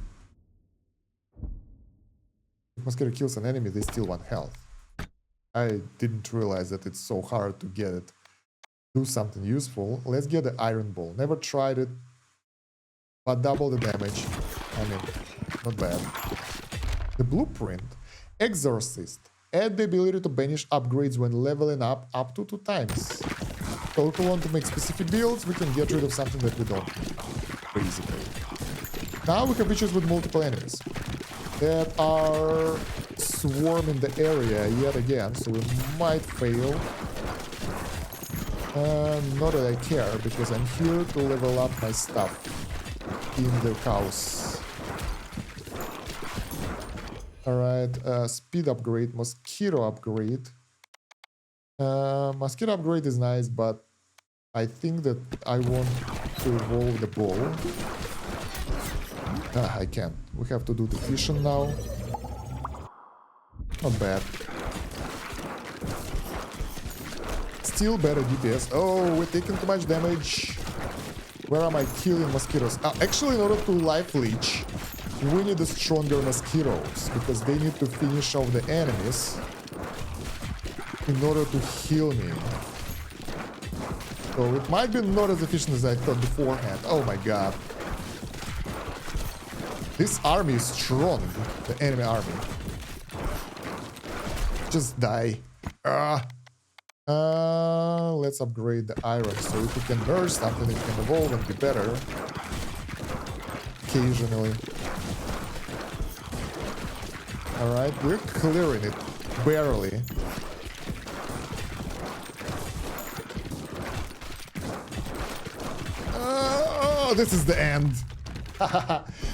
If mosquito kills an enemy, they steal 1 health. I didn't realize that it's so hard to get it. Do something useful. Let's get the iron ball. Never tried it, but double the damage. I mean, not bad. The blueprint. Exorcist. Add the ability to banish upgrades when leveling up to 2 times. So if we want to make specific builds, we can get rid of something that we don't need, basically. Now we have issues with multiple enemies that are swarming the area yet again, so we might fail. Not that I care, because I'm here to level up my stuff in the house. Alright, speed upgrade, mosquito upgrade. Mosquito upgrade is nice, but I think that I want to evolve the ball. I can't. We have to do the fission now. Not bad. Still better DPS. Oh, we're taking too much damage. Where am I killing mosquitoes? Actually, in order to life leech, we need the stronger mosquitoes, because they need to finish off the enemies. in order to heal me. So it might be not as efficient as I thought beforehand. Oh my god. This army is strong, the enemy army. Just die. Let's upgrade the iron, so if we can merge something, it can evolve and be better. Occasionally. Alright, we're clearing it. Barely. Oh, this is the end.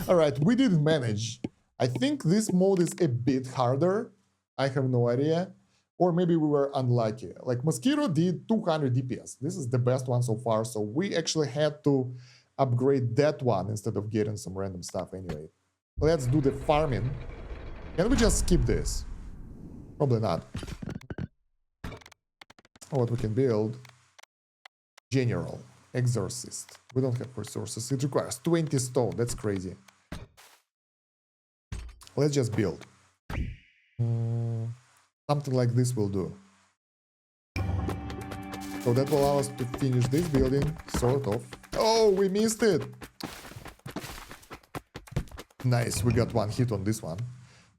Alright, we didn't manage. I think this mode is a bit harder. I have no idea. Or maybe we were unlucky. Like, Mosquito did 200 DPS. This is the best one so far, so we actually had to upgrade that one instead of getting some random stuff anyway. Let's do the farming. Can we just skip this? Probably not. What we can build? General. Exorcist. We don't have resources. It requires 20 stone. That's crazy. Let's just build. Something like this will do. So that will allow us to finish this building, sort of. Oh, we missed it! Nice, we got one hit on this one.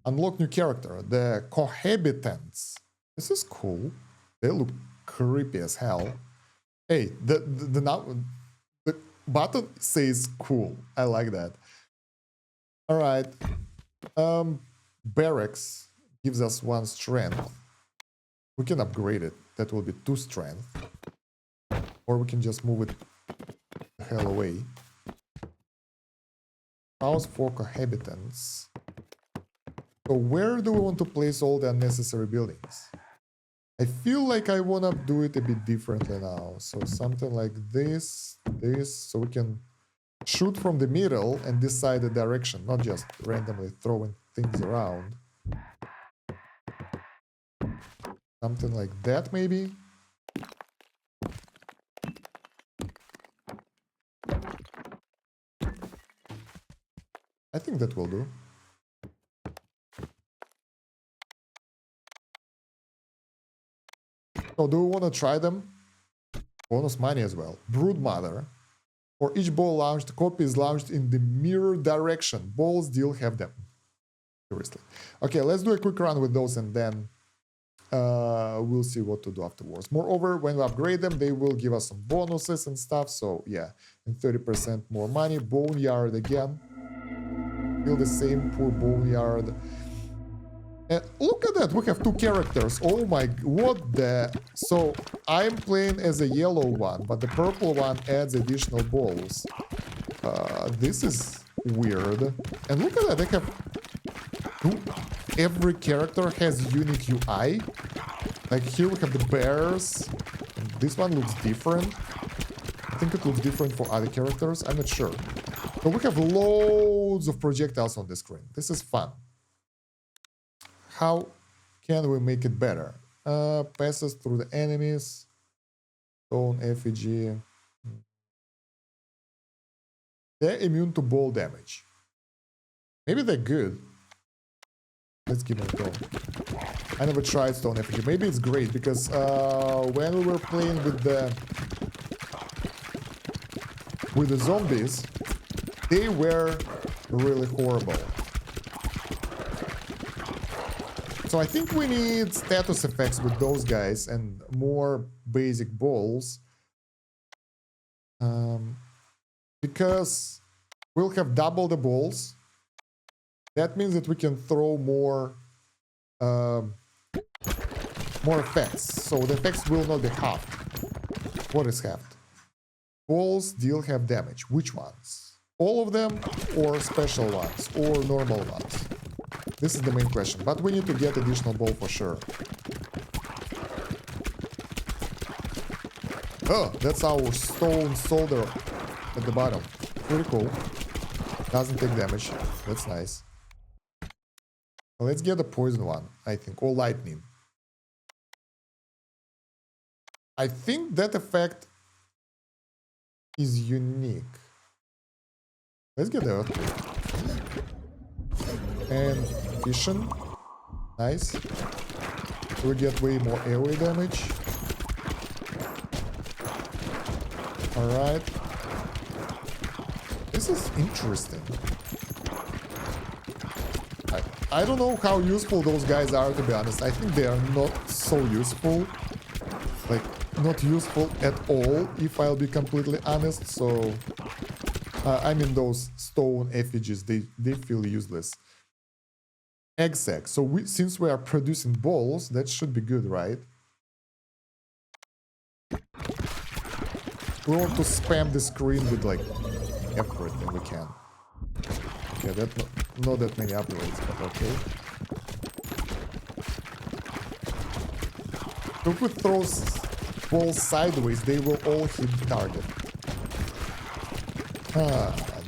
Unlock new character, the Cohabitants. This is cool. They look creepy as hell. Hey, the button says cool. I like that. Alright. Barracks gives us 1 strength. We can upgrade it. That will be 2 strength. Or we can just move it the hell away. House for Cohabitants. So where do we want to place all the unnecessary buildings? I feel like I want to do it a bit differently now. So something like this, so we can shoot from the middle and decide the direction, not just randomly throwing things around. Something like that, maybe? I think that will do. So do we want to try them? Bonus money as well. Broodmother. For each ball launched, a copy is launched in the mirror direction. Balls deal have them. Seriously. Okay, let's do a quick run with those and then we'll see what to do afterwards. Moreover, when we upgrade them, they will give us some bonuses and stuff. So yeah, and 30% more money. Boneyard again. Still the same poor boneyard. And look at that, we have 2 characters. Oh my, what the... So, I'm playing as a yellow one, but the purple one adds additional balls. This is weird. And look at that, they have... Every character has unique UI. Like here we have the bears. And this one looks different. I think it looks different for other characters, I'm not sure. So we have loads of projectiles on the screen. This is fun. How can we make it better? Passes through the enemies. Stone, effigy. They're immune to ball damage. Maybe they're good. Let's give it a go. I never tried stone effigy. Maybe it's great because when we were playing with the zombies, they were really horrible. So I think we need status effects with those guys and more basic balls. Because we'll have double the balls. That means that we can throw more effects. So the effects will not be halved. What is halved? Balls deal half damage. Which ones? All of them or special ones or normal ones? This is the main question, but we need to get additional ball for sure. Oh, that's our stone soldier at the bottom. Pretty cool. Doesn't take damage. That's nice. Let's get a poison one, I think, or lightning. I think that effect is unique. Let's get the earthquake. And vision. Nice. We get way more AoE damage. Alright. This is interesting. I don't know how useful those guys are, to be honest. I think they are not so useful. Like, not useful at all, if I'll be completely honest. So, I mean, those stone effigies, they feel useless. Egg sac. So, since we are producing balls, that should be good, right? We want to spam the screen with, like, everything we can. Okay, not that many upgrades, but okay. If we throw balls sideways, they will all hit the target.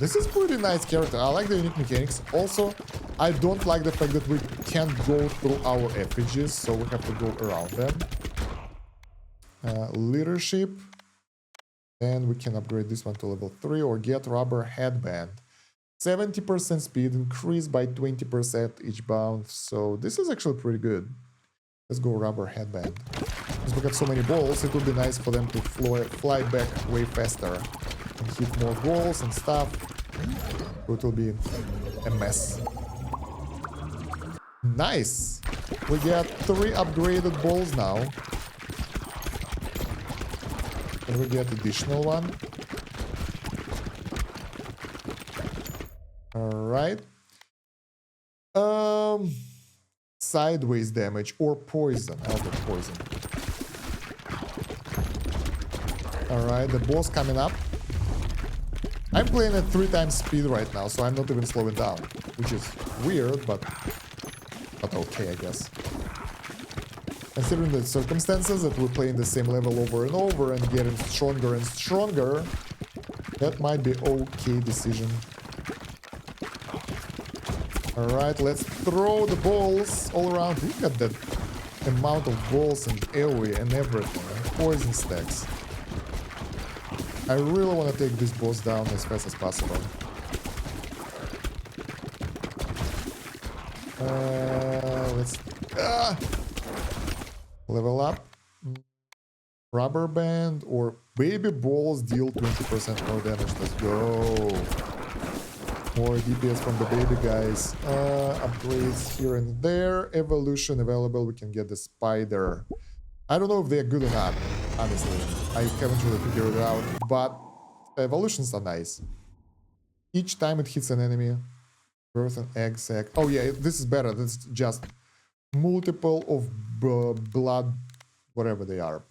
This is pretty nice character. I like the unique mechanics. Also, I don't like the fact that we can't go through our effigies, so we have to go around them. Leadership. And we can upgrade this one to level 3 or get rubber headband. 70% speed, increased by 20% each bound. So this is actually pretty good. Let's go rubber headband. Because we have so many balls, it would be nice for them to fly back way faster and hit more balls and stuff. It will be a mess. Nice! We get 3 upgraded balls now. Can we get additional one? Alright. Sideways damage or poison. I'll get poison. Alright, the boss coming up. I'm playing at 3 times speed right now, so I'm not even slowing down. Which is weird, but okay, I guess. Considering the circumstances that we're playing the same level over and over and getting stronger and stronger, that might be okay decision. Alright, let's throw the balls all around. Look at that amount of balls and AoE and everything. And poison stacks. I really want to take this boss down as fast as possible. Let's... level up. Rubber band or baby balls deal 20% more damage. Let's go. More DPS from the baby guys. Upgrades here and there. Evolution available. We can get the spider. I don't know if they're good or not, honestly. I haven't really figured it out. But evolutions are nice. Each time it hits an enemy. Birth and egg sac. Oh yeah, this is better. That's just multiple of blood, whatever they are.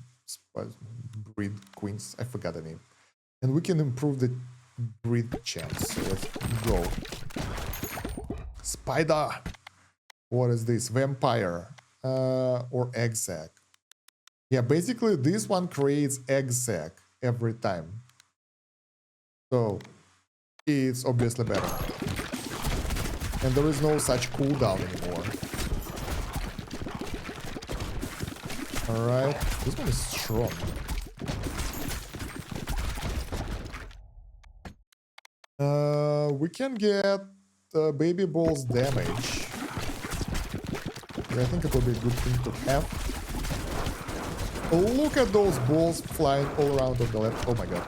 Breed queens. I forgot the name. And we can improve the breed chance. So let's go. Spider. What is this? Vampire. Or egg sac. Yeah, basically this one creates egg sac every time. So it's obviously better. And there is no such cooldown anymore. Alright. This one is strong. We can get baby balls damage. I think it will be a good thing to have. Look at those balls flying all around on the left. Oh my god.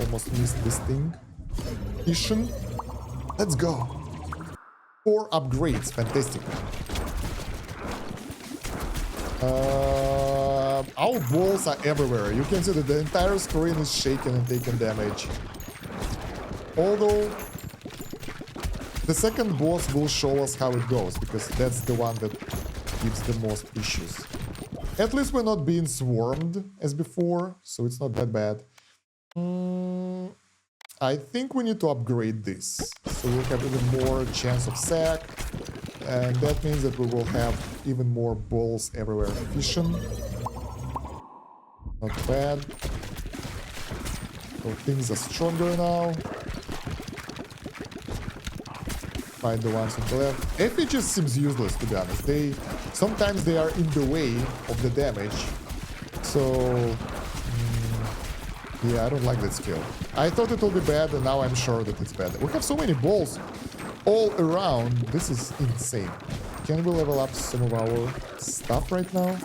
Almost missed this thing. Ishin. Let's go. 4 upgrades. Fantastic. Our balls are everywhere. You can see that the entire screen is shaking and taking damage. Although the second boss will show us how it goes, because that's the one that gives the most issues. At least we're not being swarmed as before, so it's not that bad. I think we need to upgrade this, so we'll have even more chance of sack, and that means that we will have even more balls everywhere. Fission. Not bad. So things are stronger now. Find the ones on the left. Effigies seems useless, to be honest. Sometimes they are in the way of the damage. So yeah, I don't like that skill. I thought it would be bad, and now I'm sure that it's bad. We have so many balls all around. This is insane. can we level up some of our stuff right now?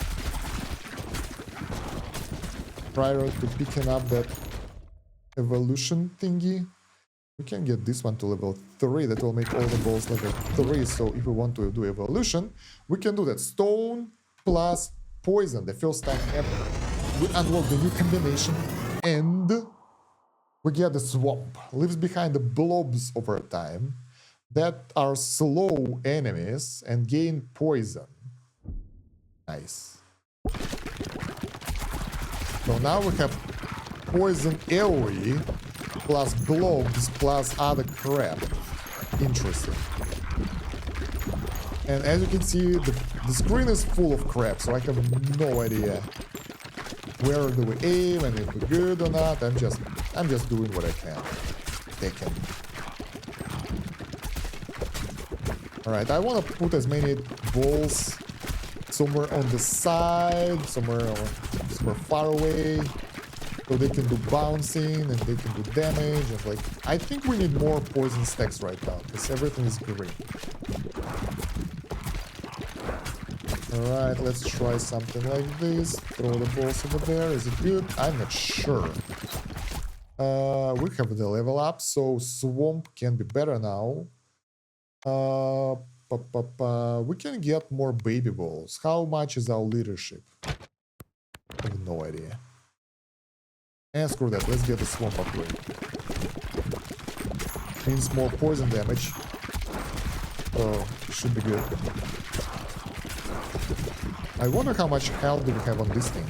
Prior to picking up that evolution thingy. We can get this one to level 3. That will make all the balls level 3. So if we want to do evolution, we can do that. Stone plus poison. The first time ever. We unlock the new combination. And we get the swamp. Leaves behind the blobs over time that are slow enemies and gain poison. Nice. So now we have poison AoE plus blobs plus other crap. Interesting. And as you can see, the screen is full of crap, so I have no idea where do we aim and if we're good or not. I'm just doing what I can. Taken. Alright, I want to put as many balls somewhere on the side, somewhere far away, so they can do bouncing and they can do damage. And like, I think we need more poison stacks right now because everything is green. Alright, let's try something like this. Throw the balls over there. Is it good? I'm not sure. We have the level up, so swamp can be better now. We can get more baby balls. How much is our leadership? I have no idea. And screw that, let's get the swamp upgrade. Means more poison damage. Oh, should be good. I wonder how much health do we have on this thing.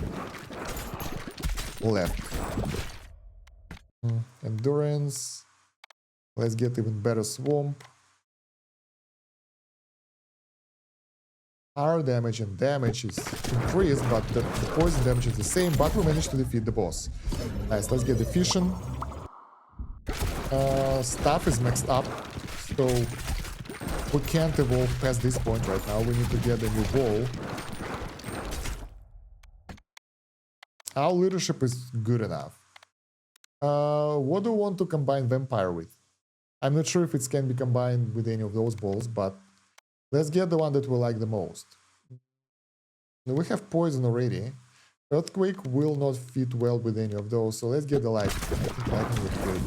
Left. Endurance. Let's get even better swamp. Our damage and damage is increased, but the poison damage is the same, but we managed to defeat the boss. Nice, let's get the fission. Stuff is maxed up, so we can't evolve past this point right now. We need to get a new ball. Our leadership is good enough. What do we want to combine vampire with? I'm not sure if it can be combined with any of those balls, but let's get the one that we like the most. We have poison already. Earthquake will not fit well with any of those, so let's get the light. I think lightning would be good.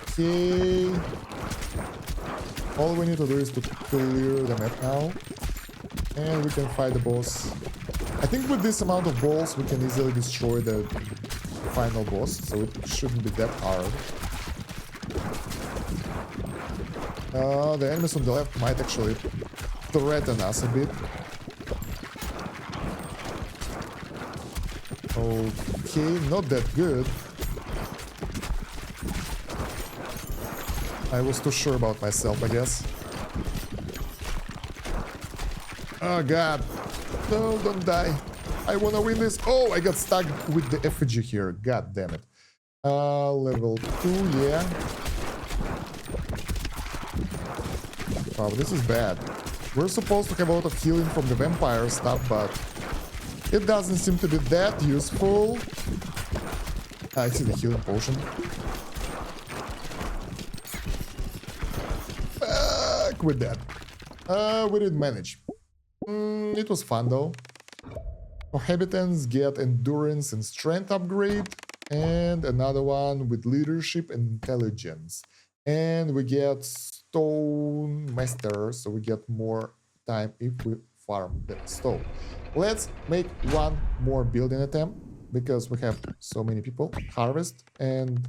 Okay. All we need to do is to clear the map now. And we can fight the boss. I think with this amount of balls we can easily destroy the final boss, so it shouldn't be that hard. The enemies on the left might actually threaten us a bit. Okay, not that good. I was too sure about myself, I guess. Oh god. No, don't die. I wanna win this. Oh, I got stuck with the effigy here. God damn it. Level 2, yeah. Wow, this is bad. We're supposed to have a lot of healing from the vampire stuff, but it doesn't seem to be that useful. I see the healing potion. Fuck with that. We didn't manage. It was fun though. Cohabitants get endurance and strength upgrade, and another one with leadership and intelligence. And we get stone master, so we get more time if we farm the stone. Let's make one more building attempt because we have so many people. Harvest, and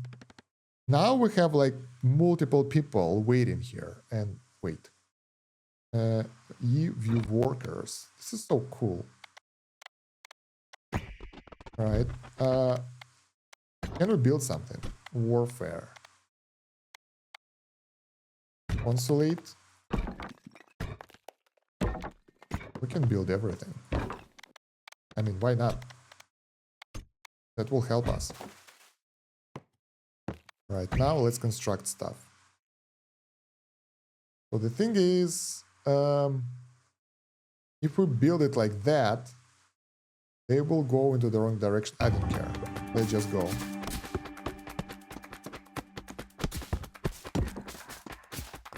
now we have like multiple people waiting here. And wait. View workers. This is so cool. Alright. Can we build something? Warfare. Consulate. We can build everything. I mean, why not? That will help us. Right, now let's construct stuff. So the thing is, if we build it like that, they will go into the wrong direction. I don't care. Let's just go.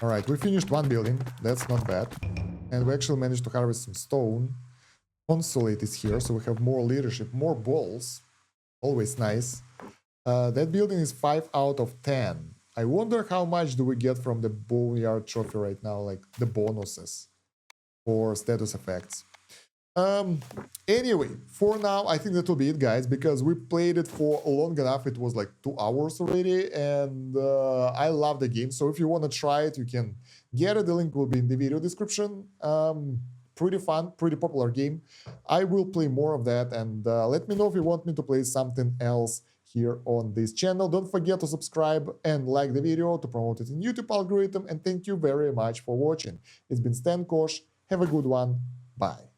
All right, we finished one building. That's not bad. And we actually managed to harvest some stone. Consulate is here, so we have more leadership, more balls. Always nice. That building is 5 out of 10. I wonder how much do we get from the Boneyard Trophy right now, like the bonuses for status effects. Anyway, for now, I think that will be it, guys, because we played it for long enough. It was like 2 hours already, and I love the game. So if you want to try it, you can get it. The link will be in the video description. Pretty fun, pretty popular game. I will play more of that, and let me know if you want me to play something else here on this channel. Don't forget to subscribe and like the video to promote it in YouTube algorithm, and thank you very much for watching. It's been Stan Kosh. Have a good one. Bye.